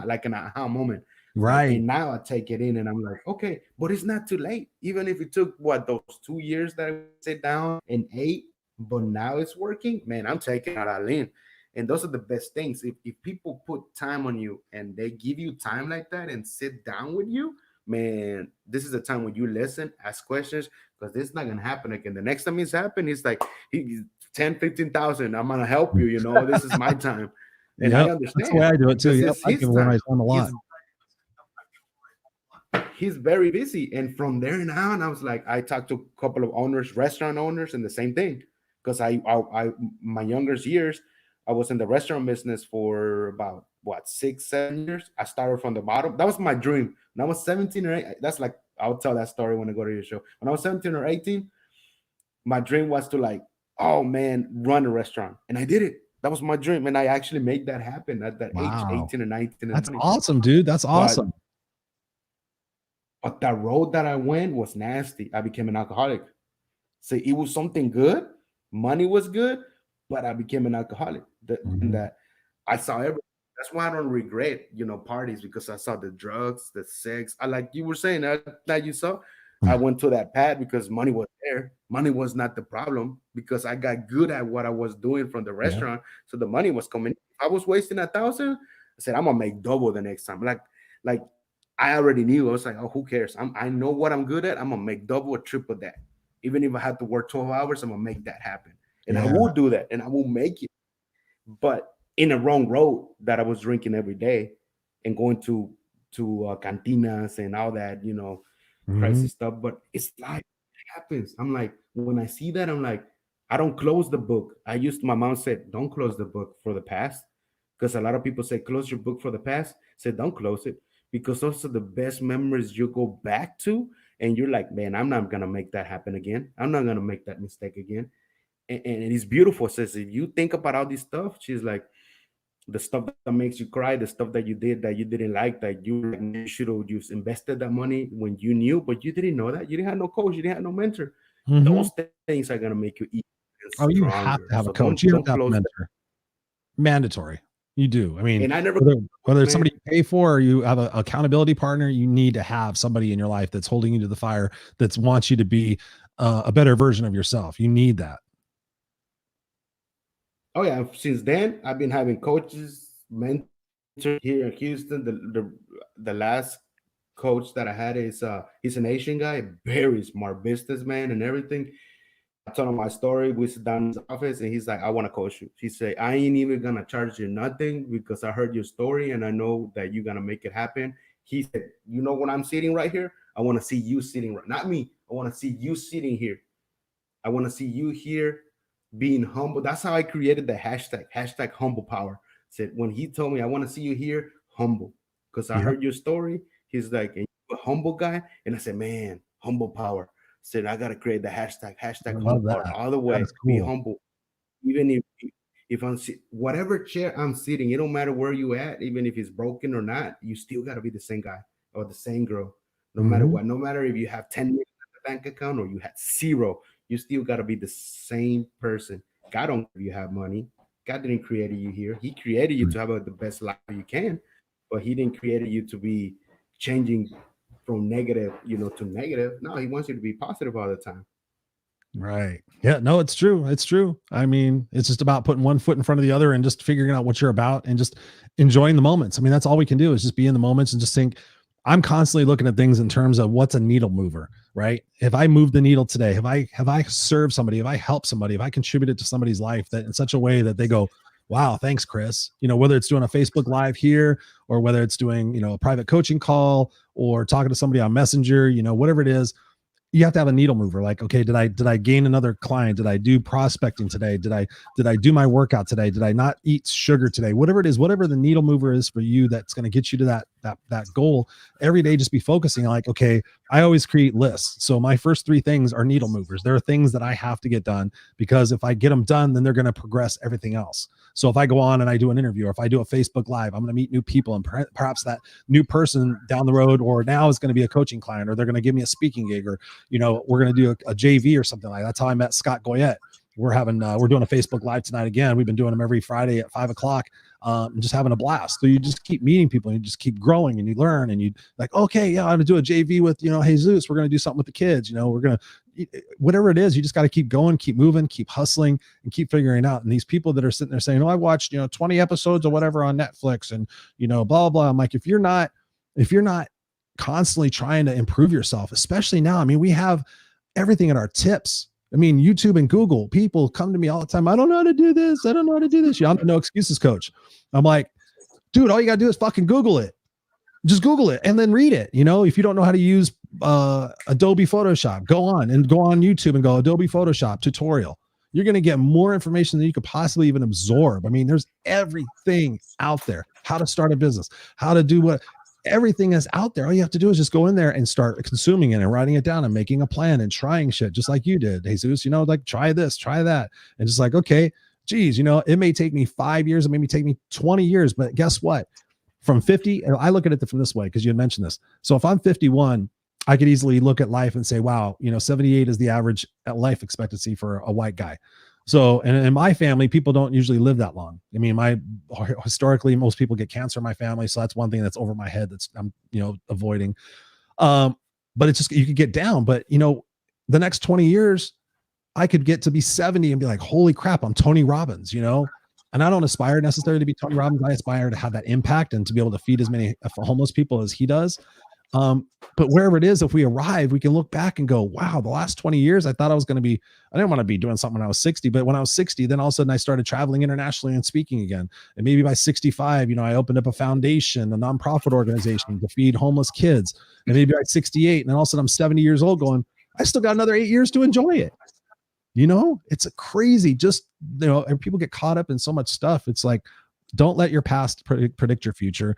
like an aha moment. Like, Right. and now I take it in and I'm like, okay, but it's not too late. Even if it took what those 2 years that I sit down and ate, but now it's working, man, I'm taking it all in. And those are the best things. If people put time on you and they give you time like that and sit down with you, man, this is the time when you listen, ask questions, because this is not gonna happen again. The next time it's happened, it's like he 10, 15,000. I'm gonna help you, this is my time. And I Yep. That's the way understand I do it too. because Yep. it's I his give away time. my time a lot. He's very busy. And from there on out, I was like, I talked to a couple of owners, restaurant owners, and the same thing. Because I my younger years, I was in the restaurant business for about what 6 7 years. I started from the bottom. That was my dream. When I was 17 or 8, that's like I'll tell that story when I go to your show. When I was 17 or 18, my dream was to like, oh man, run a restaurant. And I did it. That was my dream. And I actually made that happen at that age, Wow. 18 and 19 and That's 20. awesome, dude. That's But awesome. but the road that I went was nasty. I became an alcoholic. So it was something good, money was good, but I became an alcoholic. And Mhm. that I saw everything. That's why I don't regret, parties, because I saw the drugs, the sex. I like you were saying that you saw. I went to that path because money was there. Money was not the problem because I got good at what I was doing from the Yeah. restaurant. So the money was coming. If I was wasting 1,000, I said I'm gonna make double the next time. Like I already knew. I was like, oh, who cares? I know what I'm good at. I'm gonna make double or triple that. Even if I had to work 12 hours, I'm gonna make that happen. And I Yeah. will do that and I will make it. But in the wrong road that I was drinking every day and going to cantinas and all that, Mhm. crazy stuff. But it's life. It happens. I'm like, when I see that, I'm like, I don't close the book. My mom said, don't close the book for the past. Because a lot of people say, close your book for the past. Say, don't close it. Because those are the best memories you go back to. and you're like, man, I'm not gonna make that happen again. I'm not gonna make that mistake again. And it's beautiful. Says if you think about all this stuff, she's like, the stuff that makes you cry, the stuff that you did that you didn't like, that you like, you should have just invested that money when you knew, but you didn't know that. You didn't have no coach, you didn't have no mentor. Mm-hmm. Those things are gonna make you even Oh, you have stronger. to have So a coach. You have don't to have a close that. mentor. Mandatory. You do. I mean, And I never, whether it's man. somebody you pay for or you have an accountability partner, you need to have somebody in your life that's holding you to the fire, that wants you to be a better version of yourself. You need that. Oh yeah, since then I've been having coaches, mentors here in Houston. The last coach that I had is he's an Asian guy, very smart businessman and everything. I told him my story. We sit down in his office and he's like, I want to coach you. He said, I ain't even gonna charge you nothing because I heard your story and I know that you're gonna make it happen. He said, you know when I'm sitting right here, I want to see you sitting right, not me. I want to see you sitting here. I want to see you here being humble. That's how I created the hashtag humble power. Said when he told me I want to see you here humble because I Yep. heard your story. He's like, "And you a humble guy," and I said, "Man, humble power." Said I gotta create the I hashtag humble love power that. all the That way. is Be cool. humble, even if I'm whatever chair I'm sitting, it don't matter where you at, even if it's broken or not, you still gotta be the same guy or the same girl, no matter Mm-hmm. what. No matter if you have 10 million in the bank account or you had zero, you still gotta be the same person. God don't give you have money. God didn't create you here. He created you to have the best life you can, but He didn't create you to be changing from negative, to negative. No, He wants you to be positive all the time. Right. Yeah. No, it's true. It's true. I mean, it's just about putting one foot in front of the other and just figuring out what you're about and just enjoying the moments. I mean, that's all we can do is just be in the moments and just think. I'm constantly looking at things in terms of what's a needle mover, right? If I move the needle today, have I served somebody, have I helped somebody, have I contributed to somebody's life that in such a way that they go, wow, thanks, Chris. Whether it's doing a Facebook Live here or whether it's doing, a private coaching call or talking to somebody on Messenger, whatever it is, you have to have a needle mover. Like, okay, did I gain another client? Did I do prospecting today? Did I do my workout today? Did I not eat sugar today? Whatever it is, whatever the needle mover is for you, that's going to get you to that goal every day. Just be focusing on, like, okay, I always create lists. So my first three things are needle movers. There are things that I have to get done because if I get them done, then they're going to progress everything else. So if I go on and I do an interview or if I do a Facebook Live, I'm going to meet new people, and perhaps that new person down the road or now is going to be a coaching client, or they're going to give me a speaking gig, or we're going to do a JV or something like that. That's how I met Scott Goyette. We're doing a Facebook Live tonight again. We've been doing them every Friday at 5 o'clock, and just having a blast. So you just keep meeting people and you just keep growing and you learn and you like, okay, yeah, I'm going to do a JV with, Jesus. We're going to do something with the kids. We're going to, whatever it is, you just got to keep going, keep moving, keep hustling, and keep figuring out. And these people that are sitting there saying, oh, I watched, 20 episodes or whatever on Netflix and, blah, blah, blah. I'm like, if you're not constantly trying to improve yourself, especially now, I mean, we have everything at our tips. I mean, YouTube and Google, people come to me all the time. I don't know how to do this. I don't know how to do this. I'm the no excuses coach. I'm like, dude, all you got to do is fucking Google it. Just Google it and then read it. If you don't know how to use Adobe Photoshop, go on YouTube and go Adobe Photoshop tutorial. You're going to get more information than you could possibly even absorb. I mean, there's everything out there. How to start a business, how to do what. Everything is out there. All you have to do is just go in there and start consuming it and writing it down and making a plan and trying shit just like you did, Jesus. Like, try this, try that. And just like, okay, geez, it may take me 5 years, it may take me 20 years, but guess what? From 50, I look at it from this way, because you had mentioned this. So if I'm 51, I could easily look at life and say, wow, 78 is the average life expectancy for a white guy. So, and in my family, people don't usually live that long. I mean, historically, most people get cancer in my family. So that's one thing that's over my head that's I'm, avoiding. But it's just, you could get down, but the next 20 years, I could get to be 70 and be like, holy crap, I'm Tony Robbins, and I don't aspire necessarily to be Tony Robbins. I aspire to have that impact and to be able to feed as many homeless people as he does. But wherever it is, if we arrive, we can look back and go, wow, the last 20 years, I thought I didn't want to be doing something when I was 60, but when I was 60, then all of a sudden I started traveling internationally and speaking again. And maybe by 65, I opened up a foundation, a nonprofit organization to feed homeless kids. And maybe by 68, and then all of a sudden I'm 70 years old going, I still got another 8 years to enjoy it. It's a crazy, just, people get caught up in so much stuff. It's like, don't let your past predict your future.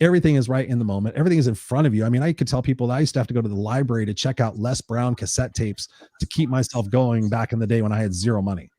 everything is right in the moment. Everything is in front of you. I mean, I could tell people that I used to have to go to the library to check out Les Brown cassette tapes to keep myself going back in the day when I had zero money.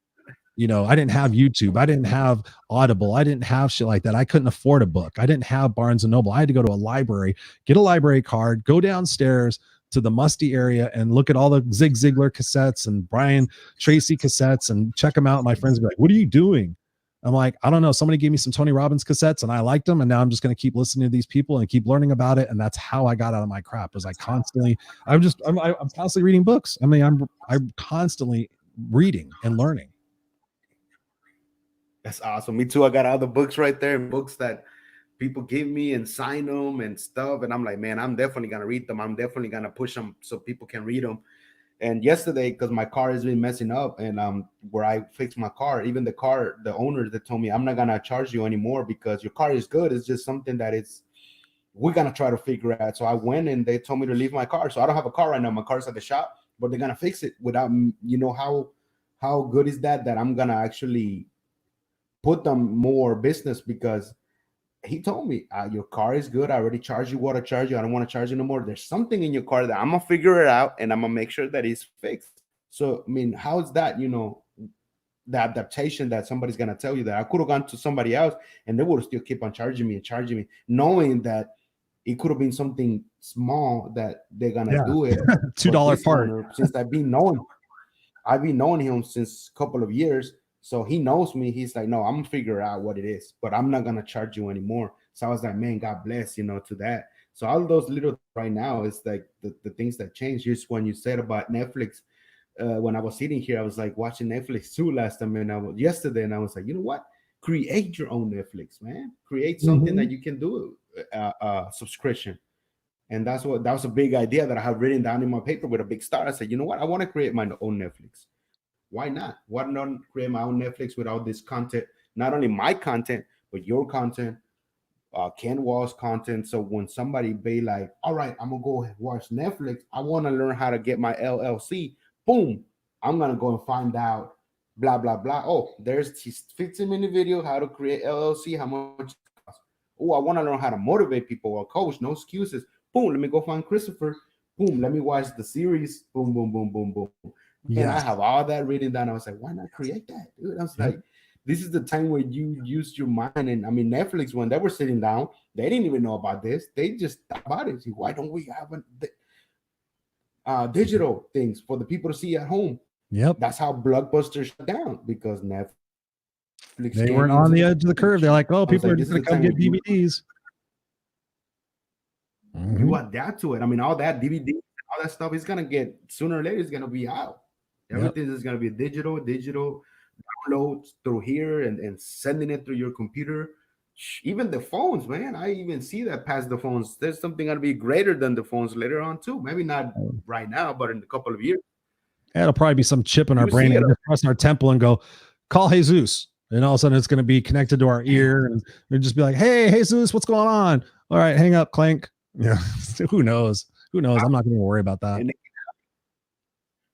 You know, I didn't have YouTube. I didn't have Audible. I didn't have shit like that. I couldn't afford a book. I didn't have Barnes and Noble. I had to go to a library, get a library card, go downstairs to the musty area and look at all the Zig Ziglar cassettes and Brian Tracy cassettes and check them out. My friends would be like, "What are you doing?" I'm like, "I don't know. Somebody gave me some Tony Robbins cassettes and I liked them. And now I'm just going to keep listening to these people and keep learning about it." And that's how I got out of my crap. Was I constantly, I'm constantly reading books. I mean, I'm constantly reading and learning. That's awesome. Me too. I got all the books right there, books that people give me and sign them and stuff. And I'm like, man, I'm definitely gonna read them. I'm definitely gonna push them so people can read them. And yesterday, because my car has been messing up, and where I fixed my car, even the owner that told me I'm not gonna charge you anymore because your car is good. It's just something that we're gonna try to figure out. So I went and they told me to leave my car. So I don't have a car right now. My car's at the shop, but they're gonna fix it without, how good is that I'm gonna actually put them more business, because he told me your car is good. I already charged you what I charge you. I don't want to charge you no more. There's something in your car that I'm gonna figure it out and I'm gonna make sure that it's fixed. So I mean, how is that? The adaptation that somebody's gonna tell you that I could have gone to somebody else and they would still keep on charging me, knowing that it could have been something small that they're gonna do it. $2 part. Since I've been knowing him since a couple of years. So he knows me. He's like, no, I'm gonna figure out what it is, but I'm not gonna charge you anymore. So I was like, man, God bless, to that. So all those little right now is like the things that change. Just when you said about Netflix, when I was sitting here, I was like watching Netflix too last time, and yesterday, and I was like, you know what? Create your own Netflix, man. Create something that you can do subscription. And that was a big idea that I have written down in my paper with a big star. I said, you know what? I want to create my own Netflix. Why not? Why not create my own Netflix with all this content? Not only my content, but your content, Ken Wall's content. So when somebody be like, all right, I'm going to go watch Netflix. I want to learn how to get my LLC. Boom. I'm going to go and find out blah, blah, blah. Oh, there's this 15-minute video, how to create LLC, how much it costs. Oh, I want to learn how to motivate people or coach. No excuses. Boom. Let me go find Christopher. Boom. Let me watch the series. Boom, boom, boom, boom, boom. And I have all that written down. I was like, why not create that, dude? I was like, this is the time where you use your mind. And I mean, Netflix, when they were sitting down, they didn't even know about this. They just thought about it. Why don't we have digital things for the people to see at home? Yep. That's how Blockbuster shut down, because Netflix. They weren't on the edge of the curve. They're like, oh, people are just going to come get DVDs. You adapt to it. I mean, all that DVD, all that stuff is going to get, sooner or later, it's going to be out. Everything is going to be digital downloads through here and sending it through your computer. Even the phones, man. I even see that past the phones. There's something going to be greater than the phones later on too. Maybe not right now, but in a couple of years. Yeah, it'll probably be some chip in our brain and just press our temple and go, call Jesus. And all of a sudden it's going to be connected to our ear and we'll just be like, hey, Jesus, what's going on? All right, hang up, clank. Yeah. Who knows? I'm not going to worry about that.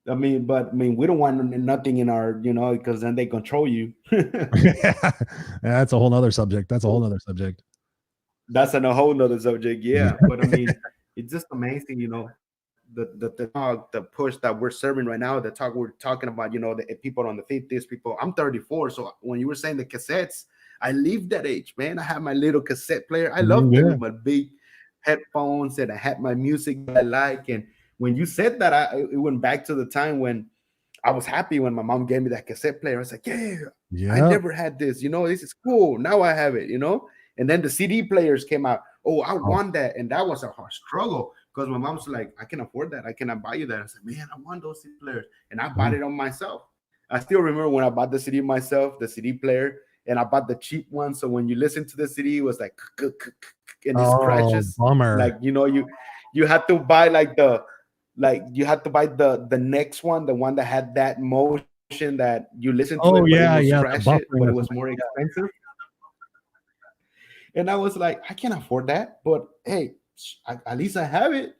I mean, we don't want nothing in our, because then they control you. That's a whole nother subject. That's a whole nother subject. Yeah. But I mean, it's just amazing, the push that we're serving right now, the talk we're talking about, the people on the 50s, people. I'm 34. So when you were saying the cassettes, I lived that age, man. I had my little cassette player. I loved it with my big headphones, and I had my music that I like. And when you said that, it went back to the time when I was happy when my mom gave me that cassette player. I was like, yeah. I never had this. This is cool. Now I have it, And then the CD players came out. Oh, I want that. And that was a hard struggle because my mom's like, I can afford that. I cannot buy you that. I said, man, I want those CD players. And I bought it on myself. I still remember when I bought the CD myself, the CD player, and I bought the cheap one. So when you listen to the CD, it was like, and it scratches. Bummer. Like, you had to buy you had to buy the next one, the one that had that motion that you listen to it, but it was more expensive. And I was like, I can't afford that, but hey, at least I have it.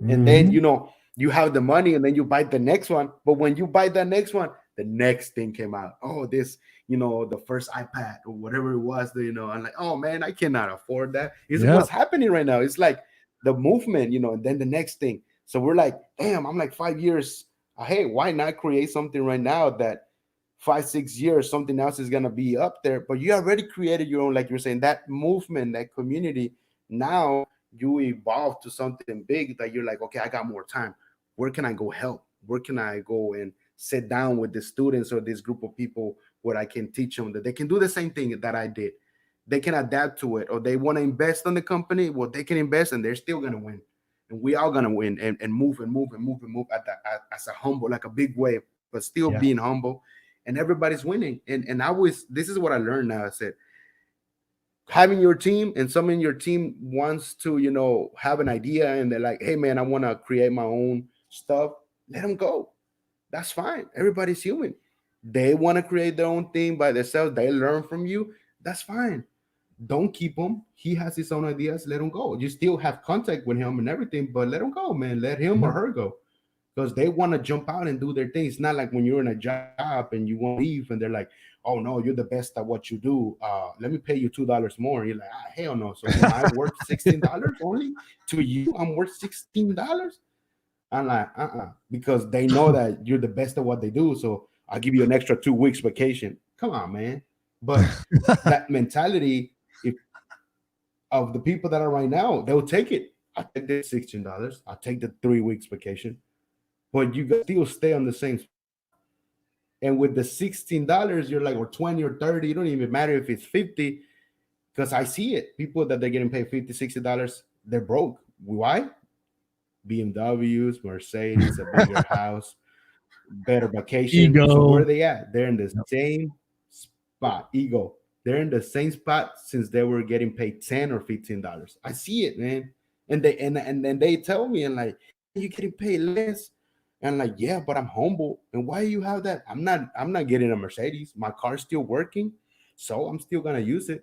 And then you have the money, and then you buy the next one. But when you buy the next one, the next thing came out. Oh, this the first iPad or whatever it was. I'm like, oh man, I cannot afford that. It's Yeah. what's happening right now. It's like the movement, and then the next thing. So we're like, damn, I'm like 5 years. Hey, why not create something right now that 5, 6 years, something else is gonna be up there? But you already created your own, like you're saying, that movement, that community. Now you evolve to something big that you're like, okay, I got more time. Where can I go help? Where can I go and sit down with the students or this group of people where I can teach them that they can do the same thing that I did. They can adapt to it, or they want to invest in the company. Well, they can invest, and they're still gonna win, and we are gonna win and move and move and move and move as a humble, like a big wave, but still Yeah. being humble, and everybody's winning. And I was this is what I learned now. I said, having your team and someone in your team wants to have an idea and they're like, hey man, I want to create my own stuff. Let them go. That's fine. Everybody's human. They want to create their own thing by themselves. They learn from you. That's fine. Don't keep him. He has his own ideas. Let him go. You still have contact with him and everything, but let him go, man. Let him or her go, because they want to jump out and do their thing. It's not like when you're in a job and you want to leave and they're like, oh no, you're the best at what you do. Let me pay you $2 more. And you're like, hell no. So am I worth $16 only to you? I'm worth $16. I'm like, because they know that you're the best at what they do. So I'll give you an extra 2 weeks vacation. Come on, man. But that mentality, if of the people that are right now, they'll take it. I take the $16. I'll take the 3 weeks vacation, but you still stay on the same. And with the $16, you're like, or 20 or 30, it don't even matter if it's 50, because I see it. People that they're getting paid $50, $60, they're broke. Why? BMWs, Mercedes, a bigger house, better vacation. Ego. So where are they at? They're in the same spot. Ego. They're in the same spot since they were getting paid $10 or $15. I see it, man. And they tell me, and like, you're getting paid less. And like, yeah, but I'm humble. And why do you have that? I'm not getting a Mercedes. My car's still working, so I'm still gonna use it.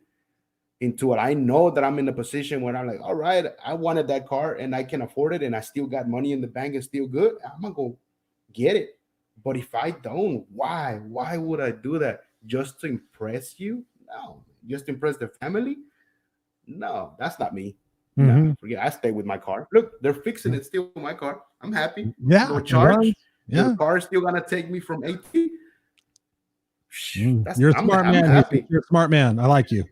Into it, I know that I'm in a position where I'm like, all right, I wanted that car and I can afford it, and I still got money in the bank and still good. I'm gonna go get it. But if I don't, why? Why would I do that? Just to impress you? No. Just to impress the family? No, that's not me. No, forget. I stay with my car. Look, they're fixing it. Still my car. I'm happy. Yeah. No charge. Yeah. The car is still gonna take me from 80. You're a smart man. Happy. You're a smart man. I like you.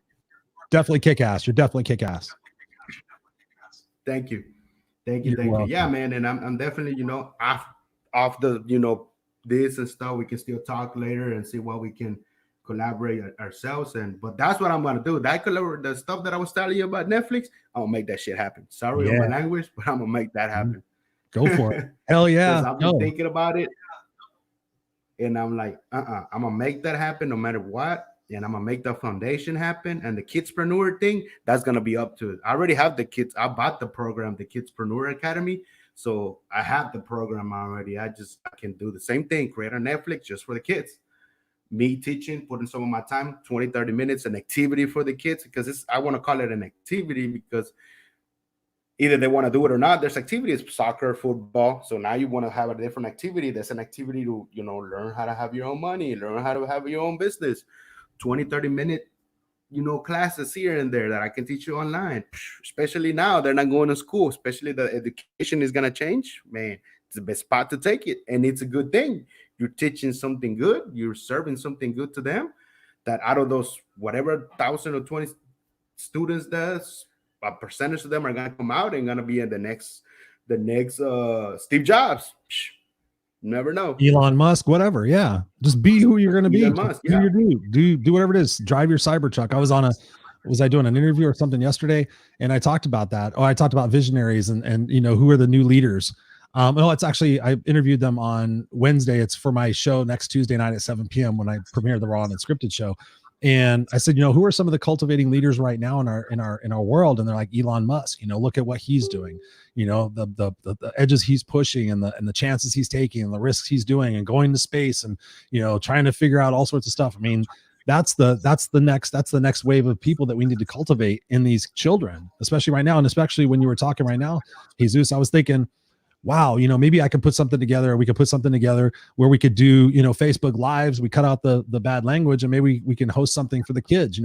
Definitely kick ass. You're definitely kick ass. Thank you. Welcome. Yeah, man. And I'm definitely, off the, this and stuff, we can still talk later and see what we can collaborate ourselves. But that's what I'm gonna do. The stuff that I was telling you about Netflix, I'm gonna make that shit happen. Sorry on my language, but I'm gonna make that happen. Go for it. Hell yeah. I've been thinking about it, and I'm like, I'm gonna make that happen no matter what. And I'm gonna make the foundation happen. And the kidspreneur thing, that's gonna be up to it. I already have the kids. I bought the program, the Kidspreneur Academy. So I have the program already. I can do the same thing, create a Netflix just for the kids. Me teaching, putting some of my time, 20, 30 minutes, an activity for the kids, because I want to call it an activity, because either they want to do it or not. There's activities, soccer, football. So now you want to have a different activity. There's an activity to, learn how to have your own money, learn how to have your own business. 20, 30-minute, classes here and there that I can teach you online. Especially now, they're not going to school. Especially the education is going to change. Man, it's the best spot to take it. And it's a good thing. You're teaching something good. You're serving something good to them. That out of those, whatever 1,000 or 20 students does, a percentage of them are going to come out and going to be in the next Steve Jobs. Never know. Elon Musk, whatever. Yeah. Just be who you're going to be. Elon Musk, yeah. Do whatever it is. Drive your Cybertruck. Was I doing an interview or something yesterday? And I talked about that. I talked about visionaries and who are the new leaders. It's actually, I interviewed them on Wednesday. It's for my show next Tuesday night at 7 p.m. when I premiere the Raw and Unscripted show. And I said, who are some of the cultivating leaders right now in our world? And they're like, Elon Musk, look at what he's doing, the edges he's pushing and the chances he's taking and the risks he's doing and going to space and, trying to figure out all sorts of stuff. I mean, that's the next wave of people that we need to cultivate in these children, especially right now. And especially when you were talking right now, Jesus, I was thinking, wow, maybe I could put something together. Or we could put something together where we could do, Facebook lives. We cut out the bad language, and maybe we can host something for the kids.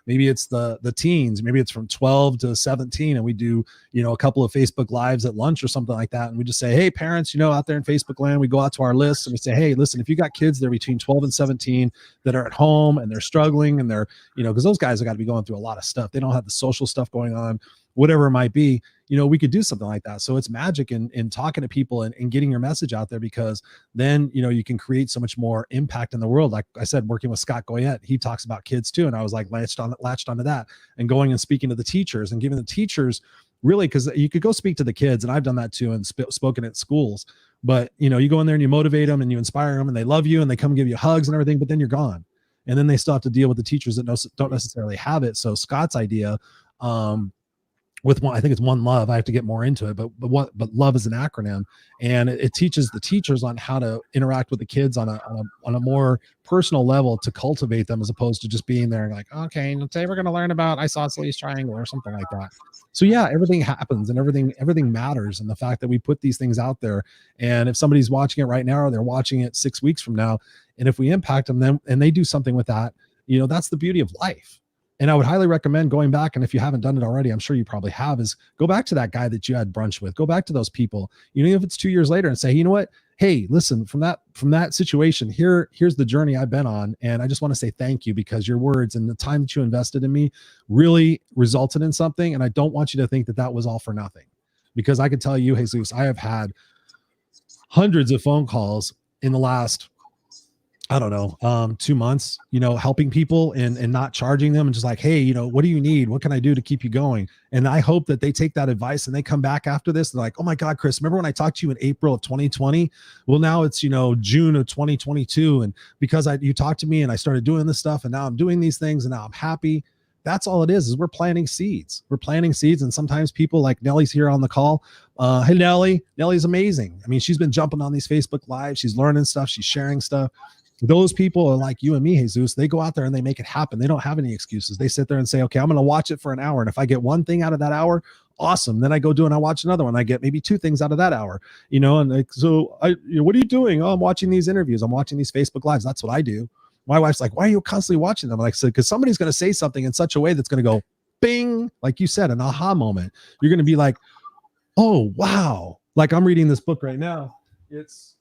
Maybe it's the teens, maybe it's from 12 to 17, and we do, a couple of Facebook lives at lunch or something like that. And we just say, hey, parents, out there in Facebook land, we go out to our list and we say, hey, listen, if you got kids that are between 12 and 17 that are at home and they're struggling and they're, because those guys have got to be going through a lot of stuff. They don't have the social stuff going on, whatever it might be. We could do something like that. So it's magic in talking to people and getting your message out there, because then, you can create so much more impact in the world. Like I said, working with Scott Goyette, he talks about kids too. And I was like latched onto that, and going and speaking to the teachers and giving the teachers, really, because you could go speak to the kids, and I've done that too, and spoken at schools. But, you go in there and you motivate them and you inspire them and they love you and they come give you hugs and everything, but then you're gone. And then they still have to deal with the teachers that don't necessarily have it. So Scott's idea, with one, I think it's One Love. I have to get more into it, but love is an acronym, and it teaches the teachers on how to interact with the kids on a more personal level, to cultivate them, as opposed to just being there and like, okay, today we're going to learn about isosceles triangle or something like that. So yeah, everything happens and everything matters. And the fact that we put these things out there, and if somebody's watching it right now, or they're watching it 6 weeks from now, and if we impact them, and they do something with that, that's the beauty of life. And I would highly recommend going back. And if you haven't done it already, I'm sure you probably have, is go back to that guy that you had brunch with. Go back to those people, if it's 2 years later, and say, you know what? Hey, listen, from that situation, here's the journey I've been on. And I just want to say thank you, because your words and the time that you invested in me really resulted in something. And I don't want you to think that was all for nothing, because I can tell you, Jesus, I have had hundreds of phone calls in the last, I don't know, 2 months, helping people and not charging them, and just like, hey, what do you need? What can I do to keep you going? And I hope that they take that advice and they come back after this. And they're like, oh my God, Chris, remember when I talked to you in April of 2020? Well, now it's, June of 2022. And because you talked to me and I started doing this stuff, and now I'm doing these things, and now I'm happy. That's all it is we're planting seeds. We're planting seeds. And sometimes people, like Nellie's here on the call. Hey, Nellie's amazing. I mean, she's been jumping on these Facebook lives. She's learning stuff. She's sharing stuff. Those people are like you and me, Jesus. They go out there and they make it happen. They don't have any excuses. They sit there and say, okay, I'm going to watch it for an hour. And if I get one thing out of that hour, awesome. Then I go do it and I watch another one. I get maybe two things out of that hour, and like, so what are you doing? Oh, I'm watching these interviews. I'm watching these Facebook lives. That's what I do. My wife's like, why are you constantly watching them? I'm like, so, because somebody's going to say something in such a way that's going to go bing, like you said, an aha moment. You're going to be like, oh, wow. Like I'm reading this book right now. It's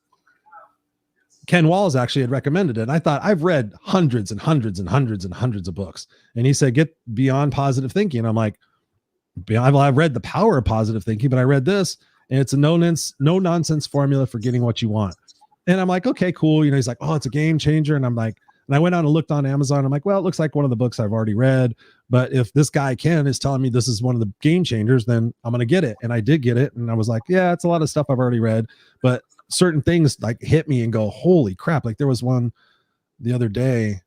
Ken Walls actually had recommended it. And I thought, I've read hundreds and hundreds and hundreds and hundreds of books. And he said, get beyond positive thinking. And I'm like, I've read The Power of Positive Thinking, but I read this, and it's a no nonsense formula for getting what you want. And I'm like, okay, cool. He's like, oh, it's a game changer. And I'm like, and I went out and looked on Amazon. I'm like, well, it looks like one of the books I've already read, but if this guy Ken is telling me this is one of the game changers, then I'm going to get it. And I did get it. And I was like, yeah, it's a lot of stuff I've already read, but certain things like hit me and go, holy crap. Like there was one the other day.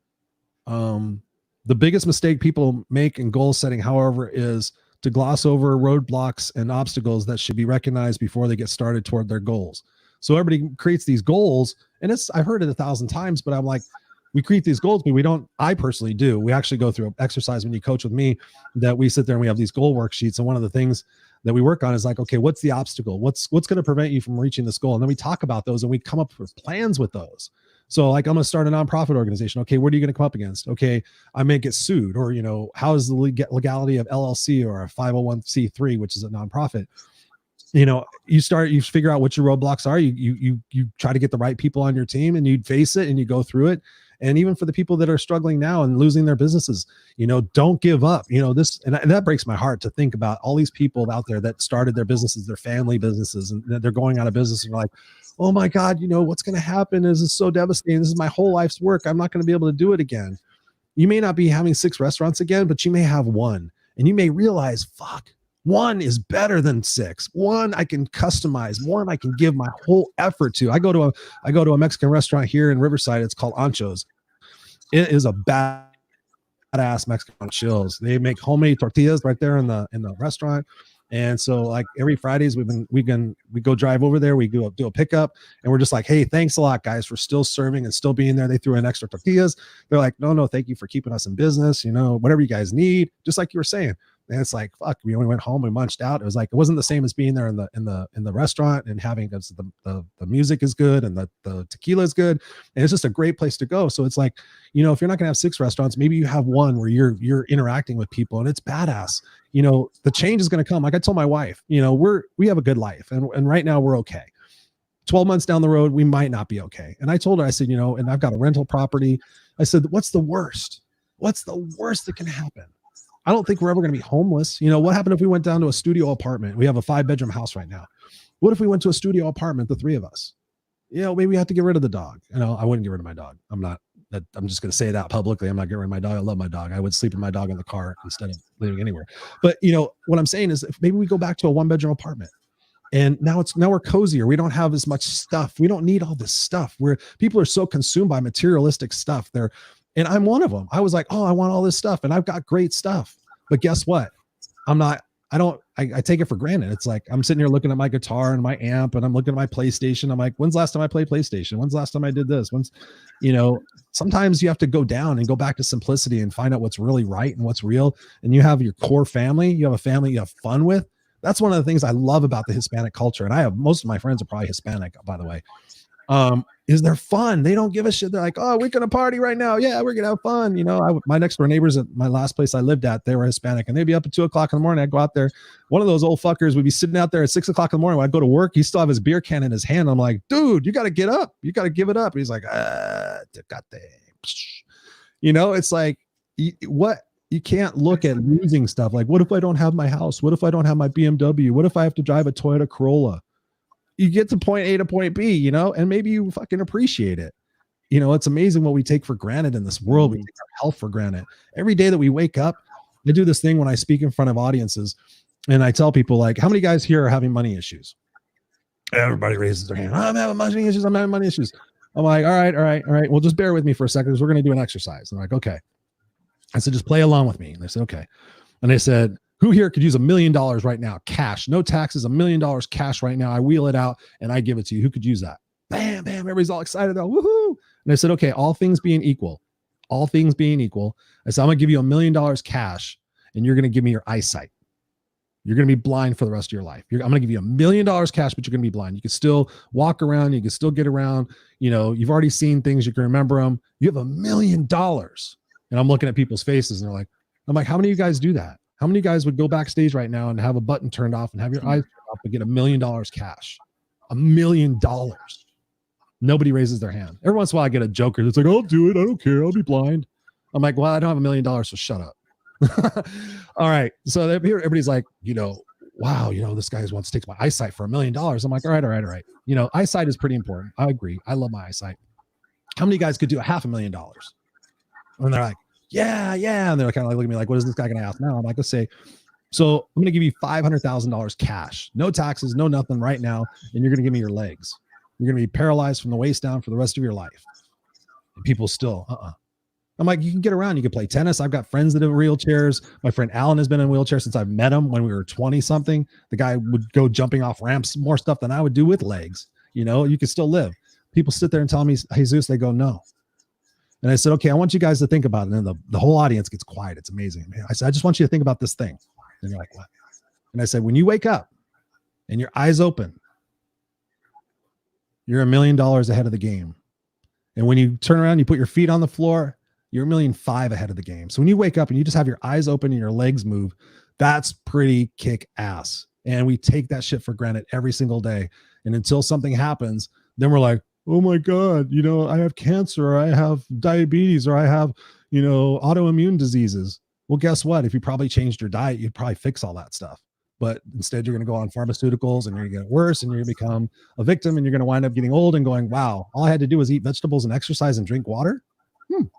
The biggest mistake people make in goal setting, however, is to gloss over roadblocks and obstacles that should be recognized before they get started toward their goals. So everybody creates these goals, and I've heard it 1,000 times, but I'm like, we create these goals, but we don't, I personally do. We actually go through an exercise when you coach with me, that we sit there and we have these goal worksheets. And one of the things that we work on is like, okay, what's the obstacle? What's going to prevent you from reaching this goal? And then we talk about those and we come up with plans with those. So like, I'm going to start a nonprofit organization. Okay, what are you going to come up against? Okay, I may get sued, or, how is the legality of LLC or a 501c3, which is a nonprofit? You figure out what your roadblocks are. You try to get the right people on your team, and you face it and you go through it. And even for the people that are struggling now and losing their businesses, don't give up. And that breaks my heart to think about all these people out there that started their businesses, their family businesses, and they're going out of business, and they're like, oh my God, what's going to happen is so devastating. This is my whole life's work. I'm not going to be able to do it again. You may not be having 6 restaurants again, but you may have one, and you may realize, fuck, one is better than 6. One I can customize. One I can give my whole effort to. I go to a Mexican restaurant here in Riverside. It's called Ancho's. It is a badass Mexican chills. They make homemade tortillas right there in the restaurant. And so like every Fridays we've been we go drive over there, we go do a pickup, and we're just like, hey, thanks a lot, guys, for still serving and still being there. They threw in extra tortillas. They're like, no, thank you for keeping us in business. Whatever you guys need, just like you were saying. And it's like, fuck, we only went home, we munched out. It was like, it wasn't the same as being there in the restaurant and having the music is good and the tequila is good. And it's just a great place to go. So it's like, if you're not gonna have 6 restaurants, maybe you have one where you're interacting with people and it's badass. The change is going to come. Like I told my wife, we have a good life and right now we're okay. 12 months down the road, we might not be okay. And I told her, I said, and I've got a rental property. I said, what's the worst? What's the worst that can happen? I don't think we're ever going to be homeless. What happened if we went down to a studio apartment? We have a 5-bedroom house right now. What if we went to a studio apartment, the 3 of us? Maybe we have to get rid of the dog. I wouldn't get rid of my dog. I'm just going to say that publicly. I'm not getting rid of my dog. I love my dog. I would sleep with my dog in the car instead of living anywhere. But what I'm saying is if maybe we go back to a 1-bedroom apartment and now we're cozier. We don't have as much stuff. We don't need all this stuff where people are so consumed by materialistic stuff. And I'm one of them. I was like, oh, I want all this stuff and I've got great stuff. But guess what? I take it for granted. It's like, I'm sitting here looking at my guitar and my amp and I'm looking at my PlayStation. I'm like, when's the last time I played PlayStation? When's the last time I did this? Sometimes you have to go down and go back to simplicity and find out what's really right and what's real. And you have your core family. You have a family you have fun with. That's one of the things I love about the Hispanic culture. And most of my friends are probably Hispanic, by the way. Is they're fun. They don't give a shit. They're like, oh, we're going to party right now. Yeah, we're going to have fun. My next door neighbors at my last place I lived at, they were Hispanic and they'd be up at 2:00 in the morning. I'd go out there. One of those old fuckers would be sitting out there at 6:00 in the morning. When I'd go to work, he still have his beer can in his hand. I'm like, dude, you got to get up. You got to give it up. He's like, it's like, you can't look at losing stuff. Like, what if I don't have my house? What if I don't have my BMW? What if I have to drive a Toyota Corolla? You get to point A to point B, and maybe you fucking appreciate it. It's amazing what we take for granted in this world. We take our health for granted. Every day that we wake up, I do this thing when I speak in front of audiences and I tell people like, how many guys here are having money issues? Everybody raises their hand. I'm having money issues. I'm having money issues. I'm like, all right. Well, just bear with me for a second because we're going to do an exercise. And they're like, okay. I said, just play along with me. And they said, okay. And they said, who here could use $1 million right now? Cash, no taxes, $1 million cash right now. I wheel it out and I give it to you. Who could use that? Bam, bam. Everybody's all excited. Woohoo. And I said, okay, all things being equal, I said, I'm going to give you $1 million cash and you're going to give me your eyesight. You're going to be blind for the rest of your life. I'm going to give you $1 million cash, but you're going to be blind. You can still walk around. You can still get around. You've already seen things. You can remember them. You have $1 million. And I'm looking at people's faces and I'm like, how many of you guys do that? How many guys would go backstage right now and have a button turned off and have your eyes turned off and get $1 million cash? $1 million. Nobody raises their hand. Every once in a while I get a joker that's like, I'll do it. I don't care. I'll be blind. I'm like, well, I don't have $1 million, so shut up. All right. So everybody's like, wow, this guy wants to take my eyesight for $1 million. I'm like, all right. Eyesight is pretty important. I agree. I love my eyesight. How many guys could do $500,000? And they're like, yeah. And they're kind of like looking at me like, what is this guy going to ask now? I'm like, let's say, so I'm going to give you $500,000 cash, no taxes, no nothing right now. And you're going to give me your legs. You're going to be paralyzed from the waist down for the rest of your life. And people still, I'm like, you can get around. You can play tennis. I've got friends that have wheelchairs. My friend Alan has been in a wheelchair since I've met him when we were 20 something. The guy would go jumping off ramps, more stuff than I would do with legs. You can still live. People sit there and tell me, Jesus, they go, no. And I said, okay, I want you guys to think about it. And then the whole audience gets quiet. It's amazing. I said, I just want you to think about this thing. And they're like, what? And I said, when you wake up and your eyes open, you're $1 million ahead of the game. And when you turn around, you put your feet on the floor, you're $1.5 million ahead of the game. So when you wake up and you just have your eyes open and your legs move, that's pretty kick ass. And we take that shit for granted every single day. And until something happens, then we're like, oh my God, I have cancer, or I have diabetes, or I have, autoimmune diseases. Well, guess what? If you probably changed your diet, you'd probably fix all that stuff. But instead, you're going to go on pharmaceuticals and you're going to get worse and you're going to become a victim and you're going to wind up getting old and going, wow, all I had to do was eat vegetables and exercise and drink water.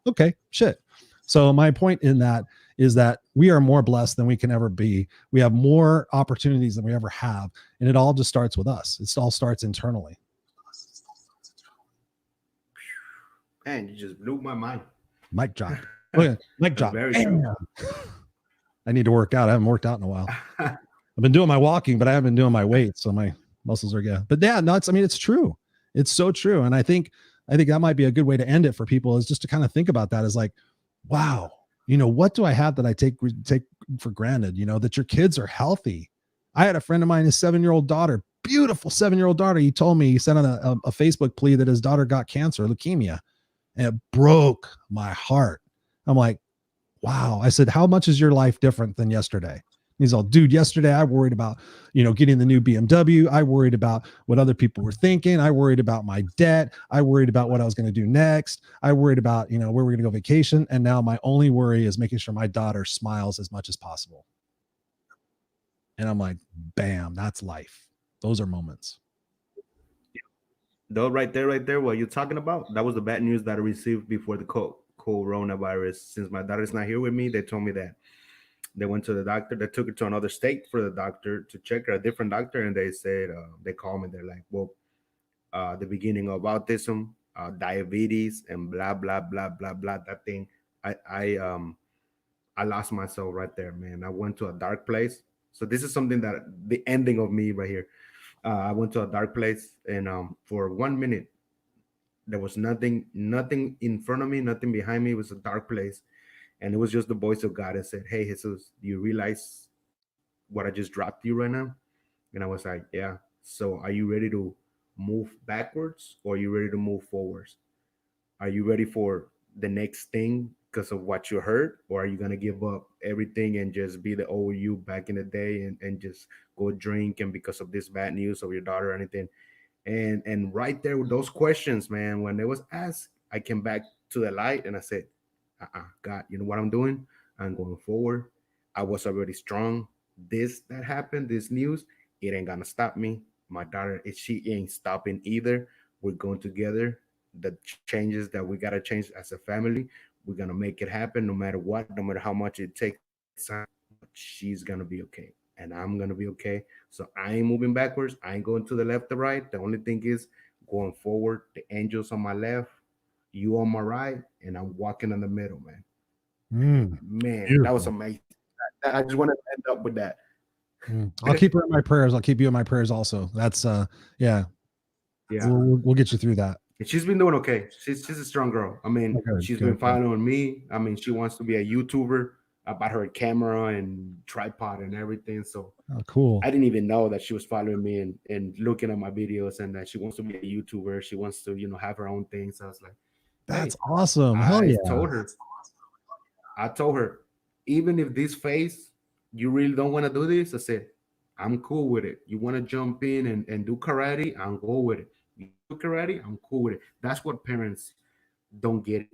Okay, shit. So my point in that is that we are more blessed than we can ever be. We have more opportunities than we ever have. And it all just starts with us. It all starts internally. Man, you just blew my mind. Mic drop. Oh, yeah. Mic drop. Very true. I need to work out. I haven't worked out in a while. I've been doing my walking, but I haven't been doing my weights. So my Muscles are, yeah. But yeah, no, I mean, it's true. It's so true. And I think that might be a good way to end it for people, is just to kind of think about that as like, wow, what do I have that I take for granted? That your kids are healthy. I had a friend of mine, his 7-year-old daughter, beautiful 7-year-old daughter. He told me, he sent on a Facebook plea that his daughter got cancer, leukemia, and it broke my heart. I'm like, wow. I said, how much is your life different than yesterday? He's all, dude, yesterday I worried about, getting the new BMW. I worried about what other people were thinking. I worried about my debt. I worried about what I was going to do next. I worried about, where we're going to go vacation. And now my only worry is making sure my daughter smiles as much as possible. And I'm like, bam, that's life. Those are moments. Though right there, what you're talking about, that was the bad news that I received before the coronavirus. Since my daughter's not here with me, they told me that they went to the doctor. They took her to another state for the doctor to check her, a different doctor, and they said they called me. They're like, well, the beginning of autism, diabetes, and blah blah blah blah blah. That thing, I lost myself right there, man. I went to a dark place. So this is something that the ending of me right here. I went to a dark place, and for 1 minute, there was nothing in front of me, nothing behind me. It was a dark place, and it was just the voice of God that said, "Hey, Jesus, do you realize what I just dropped you right now?" And I was like, "Yeah." So, are you ready to move backwards, or are you ready to move forwards? Are you ready for the next thing because of what you heard, or are you gonna give up everything and just be the old you back in the day, and just go drink, and because of this bad news of your daughter or anything? And right there with those questions, man, when they was asked, I came back to the light and I said, God, you know what I'm doing? I'm going forward. I was already strong. This that happened, this news, it ain't gonna stop me. My daughter, she ain't stopping either. We're going together. The changes that we gotta change as a family, we're gonna make it happen no matter what, no matter how much it takes time. She's gonna be okay, and I'm gonna be okay. So I ain't moving backwards. I ain't going to the left or right. The only thing is going forward. The angels on my left, you on my right, and I'm walking in the middle, man. Man, Beautiful. that was amazing. I just want to end up with that. I'll keep her in my prayers. I'll keep you in my prayers also. That's yeah. We'll get you through that. And she's been doing okay. She's a strong girl. I mean, she's been following me. I mean, she wants to be a YouTuber. I bought her a camera and tripod and everything. So cool. I didn't even know that she was following me and looking at my videos, and that she wants to be a YouTuber. She wants to, have her own thing. So I was like, that's awesome. Hell yeah. I told her, even if this phase, you really don't want to do this, I said, I'm cool with it. You want to jump in and do karate? I'm cool with it. You do karate? I'm cool with it. That's what parents don't get.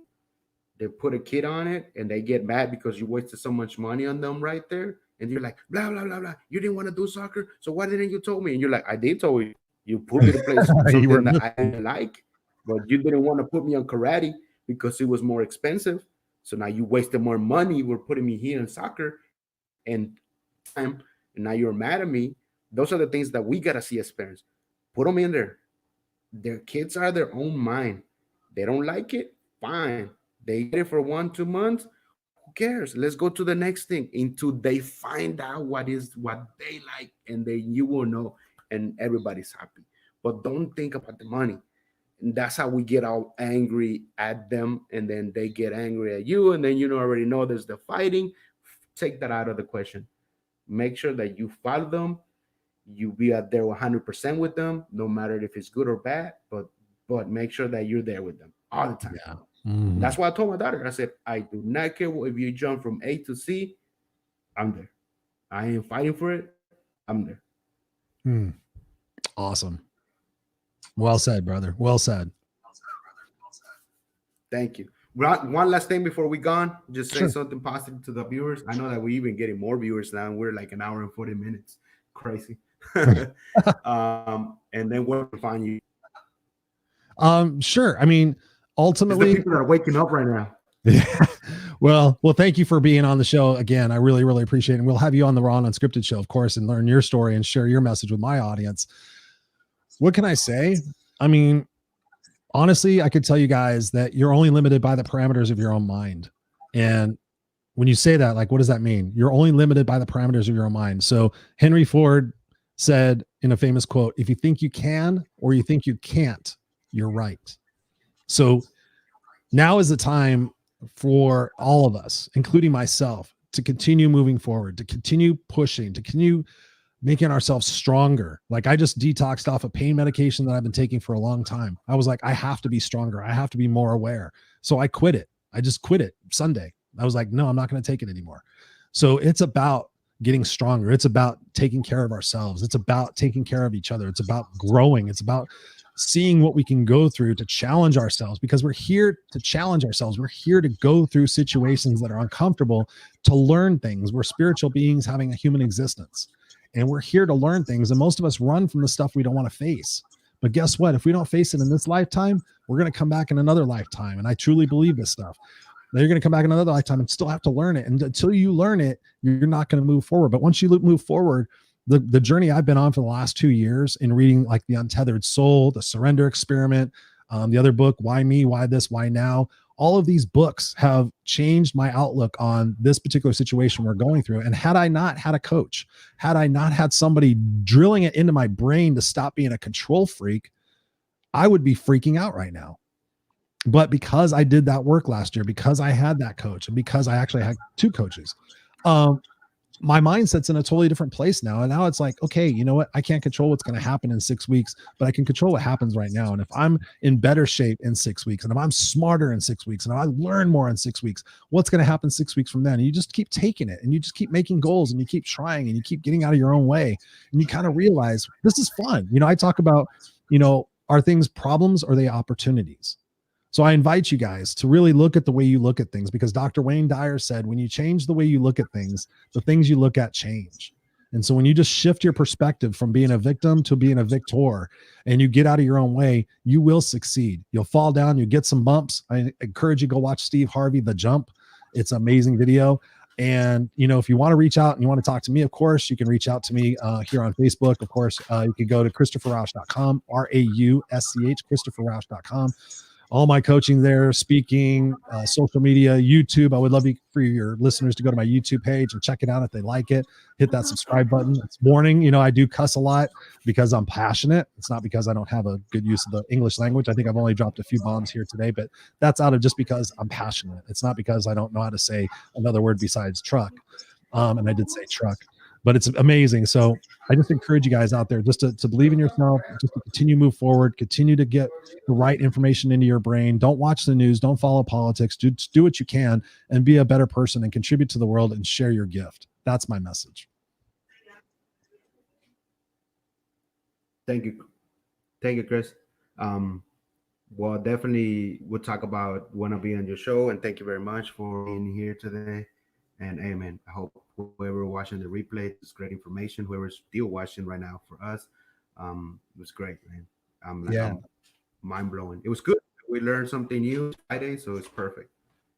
They put a kid on it and they get mad because you wasted so much money on them right there. And you're like, blah, blah, blah, blah. You didn't want to do soccer. So why didn't you tell me? And you're like, I did tell you. You put me to play something that I didn't like, but you didn't want to put me on karate because it was more expensive. So now you wasted more money. You were putting me here in soccer and time, and now you're mad at me. Those are the things that we got to see as parents. Put them in there. Their kids are their own mind. They don't like it, fine. They get it for 1-2 months. Who cares? Let's go to the next thing until they find out what they like, and then you will know, and everybody's happy. But don't think about the money. And that's how we get all angry at them, and then they get angry at you, and then already know there's the fighting. Take that out of the question. Make sure that you follow them, you be out there 100% with them, no matter if it's good or bad, but make sure that you're there with them all the time. Yeah. That's why I told my daughter, I said, I do not care if you jump from A to C, I'm there. I ain't fighting for it, I'm there. Awesome. Well said, brother. Well said. Thank you. One last thing before we gone, just say something positive to the viewers. I know that we're even getting more viewers now. We're like an hour and 40 minutes. Crazy. And then where to find you? Sure. I mean, ultimately, the people that are waking up right now. Yeah. Well, thank you for being on the show again. I really, really appreciate it. And we'll have you on the Raw and Unscripted show, of course, and learn your story and share your message with my audience. What can I say? I mean, honestly, I could tell you guys that you're only limited by the parameters of your own mind. And when you say that, like, what does that mean? You're only limited by the parameters of your own mind. So Henry Ford said in a famous quote, if you think you can or you think you can't, you're right. So now is the time for all of us, including myself, to continue moving forward, to continue pushing, to continue making ourselves stronger. Like I just detoxed off a pain medication that I've been taking for a long time. I was like, I have to be stronger. I have to be more aware. So I quit it. I just quit it Sunday. I was like, no, I'm not going to take it anymore. So it's about getting stronger. It's about taking care of ourselves. It's about taking care of each other. It's about growing. It's about seeing what we can go through to challenge ourselves, because we're here to challenge ourselves. We're here to go through situations that are uncomfortable to learn things. We're spiritual beings having a human existence, and we're here to learn things. And most of us run from the stuff we don't want to face. But guess what? If we don't face it in this lifetime, we're going to come back in another lifetime. And I truly believe this stuff. Now you're going to come back in another lifetime and still have to learn it. And until you learn it, you're not going to move forward. But once you move forward, the journey I've been on for the last 2 years in reading like The Untethered Soul, The Surrender Experiment, the other book, Why Me, Why This, Why Now, all of these books have changed my outlook on this particular situation we're going through. And had I not had a coach, had I not had somebody drilling it into my brain to stop being a control freak, I would be freaking out right now. But because I did that work last year, because I had that coach, and because I actually had 2 coaches, my mindset's in a totally different place now. And now it's like, okay, you know what? I can't control what's going to happen in 6 weeks, but I can control what happens right now. And if I'm in better shape in 6 weeks, and if I'm smarter in 6 weeks, and if I learn more in 6 weeks, what's going to happen 6 weeks from then? And you just keep taking it, and you just keep making goals, and you keep trying, and you keep getting out of your own way. And you kind of realize this is fun. You know, I talk about, you know, are things problems or are they opportunities? So I invite you guys to really look at the way you look at things, because Dr. Wayne Dyer said, when you change the way you look at things, the things you look at change. And so when you just shift your perspective from being a victim to being a victor, and you get out of your own way, you will succeed. You'll fall down, you get some bumps. I encourage you to go watch Steve Harvey, The Jump. It's an amazing video. And, you know, if you want to reach out and you want to talk to me, of course, you can reach out to me here on Facebook. Of course, you can go to ChristopherRausch.com, RAUSCH, ChristopherRausch.com. All my coaching there, speaking, social media, YouTube. I would love for your listeners to go to my YouTube page and check it out if they like it. Hit that subscribe button. It's warning. You know, I do cuss a lot because I'm passionate. It's not because I don't have a good use of the English language. I think I've only dropped a few bombs here today, but that's out of just because I'm passionate. It's not because I don't know how to say another word besides truck. And I did say truck, but it's amazing. So I just encourage you guys out there just to believe in yourself, just to continue to move forward, continue to get the right information into your brain. Don't watch the news. Don't follow politics. Just do what you can and be a better person and contribute to the world and share your gift. That's my message. Thank you. Thank you, Chris. Well, definitely we'll talk about want to be on your show, and thank you very much for being here today. And amen. I hope whoever watching the replay, it's great information. Whoever's still watching right now for us, it was great, man. I'm mind blowing. It was good. We learned something new Friday, so it's perfect.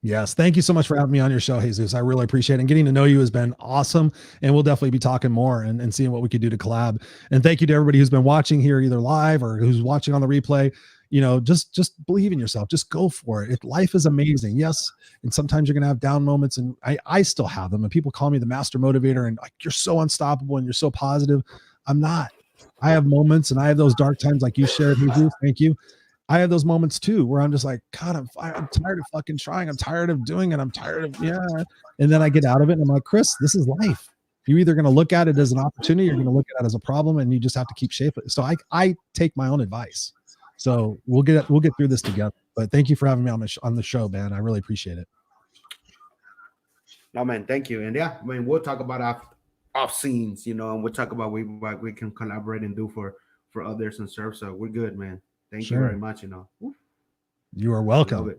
Yes. Thank you so much for having me on your show, Jesus. I really appreciate it. And getting to know you has been awesome. And we'll definitely be talking more and seeing what we could do to collab. And thank you to everybody who's been watching here, either live or who's watching on the replay. You know, just believe in yourself. Just go for it. Life is amazing. Yes. And sometimes you're going to have down moments, and I still have them. And people call me the master motivator, and like, you're so unstoppable and you're so positive. I'm not. I have moments, and I have those dark times like you shared, Jesus. Thank you. I have those moments too, where I'm just like, God, I'm tired of fucking trying. I'm tired of doing it. I'm tired of, And then I get out of it, and I'm like, Chris, this is life. You're either going to look at it as an opportunity, or you're going to look at it as a problem, and you just have to keep shaping it. So I take my own advice. So we'll get through this together. But thank you for having me on the show, man. I really appreciate it. No, man, thank you. And yeah, I mean, we'll talk about off scenes, and we'll talk about what we can collaborate and do for others and serve. So we're good, man. Thank you very much. You are welcome.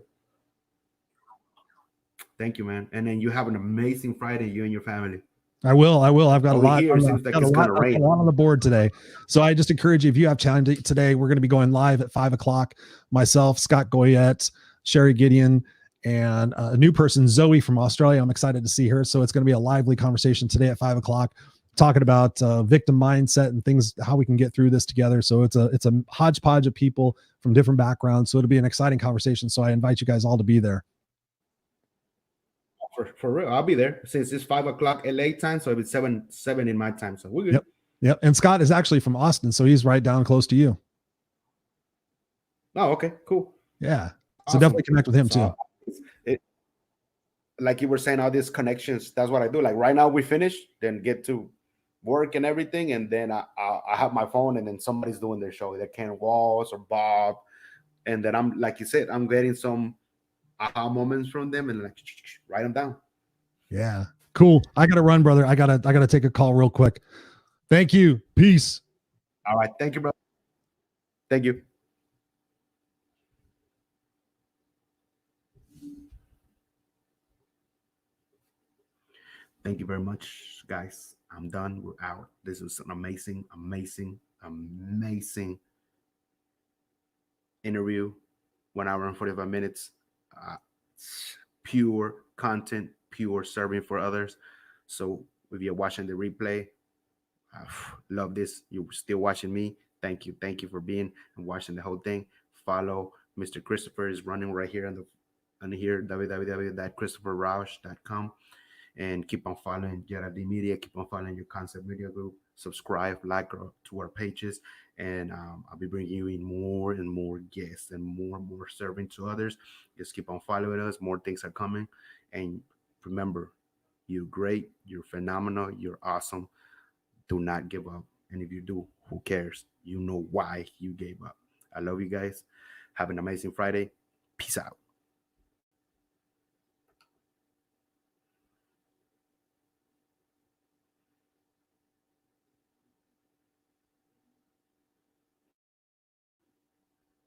Thank you, man. And then you have an amazing Friday, you and your family. I will. I've got a lot. Here, seems like it's gonna rain. A lot on the board today. So I just encourage you, if you have time today, we're going to be going live at 5:00. Myself, Scott Goyette, Sherry Gideon, and a new person, Zoe from Australia. I'm excited to see her. So it's going to be a lively conversation today at 5:00, talking about victim mindset and things, how we can get through this together. So it's a hodgepodge of people from different backgrounds. So it'll be an exciting conversation. So I invite you guys all to be there. For real, I'll be there since it's 5:00 LA time, so it'll be 7 in my time. So we're good. Yep. Yep. And Scott is actually from Austin, so he's right down close to you. Oh, okay, cool. Yeah. So Awesome. definitely connect with him too. So it, like you were saying, all these connections, that's what I do. Like right now we finish, then get to work and everything, and then I have my phone, and then somebody's doing their show, either Ken Walls or Bob, and then I'm, like you said, I'm getting some aha moments from them, and like write them down. Yeah. Cool. I gotta run, brother. I gotta take a call real quick. Thank you. Peace. All right, thank you, brother. Thank you. Thank you very much, guys. I'm done. We're out. This was an amazing, amazing, amazing interview. 1 hour and 45 minutes. Uh, pure content, pure serving for others. So if you're watching the replay, uh, love this. You're still watching me. Thank you. Thank you for being and watching the whole thing. Follow Mr. Christopher is running right here on here, www.christopherrausch.com, and keep on following Yeraldy Media. Keep on following your concept media group. Subscribe, like to our pages, and I'll be bringing you in more and more guests and more serving to others. Just keep on following us. More things are coming, and remember, you're great. You're phenomenal. You're awesome. Do not give up. And if you do, who cares? You know why you gave up. I love you guys. Have an amazing Friday. Peace out.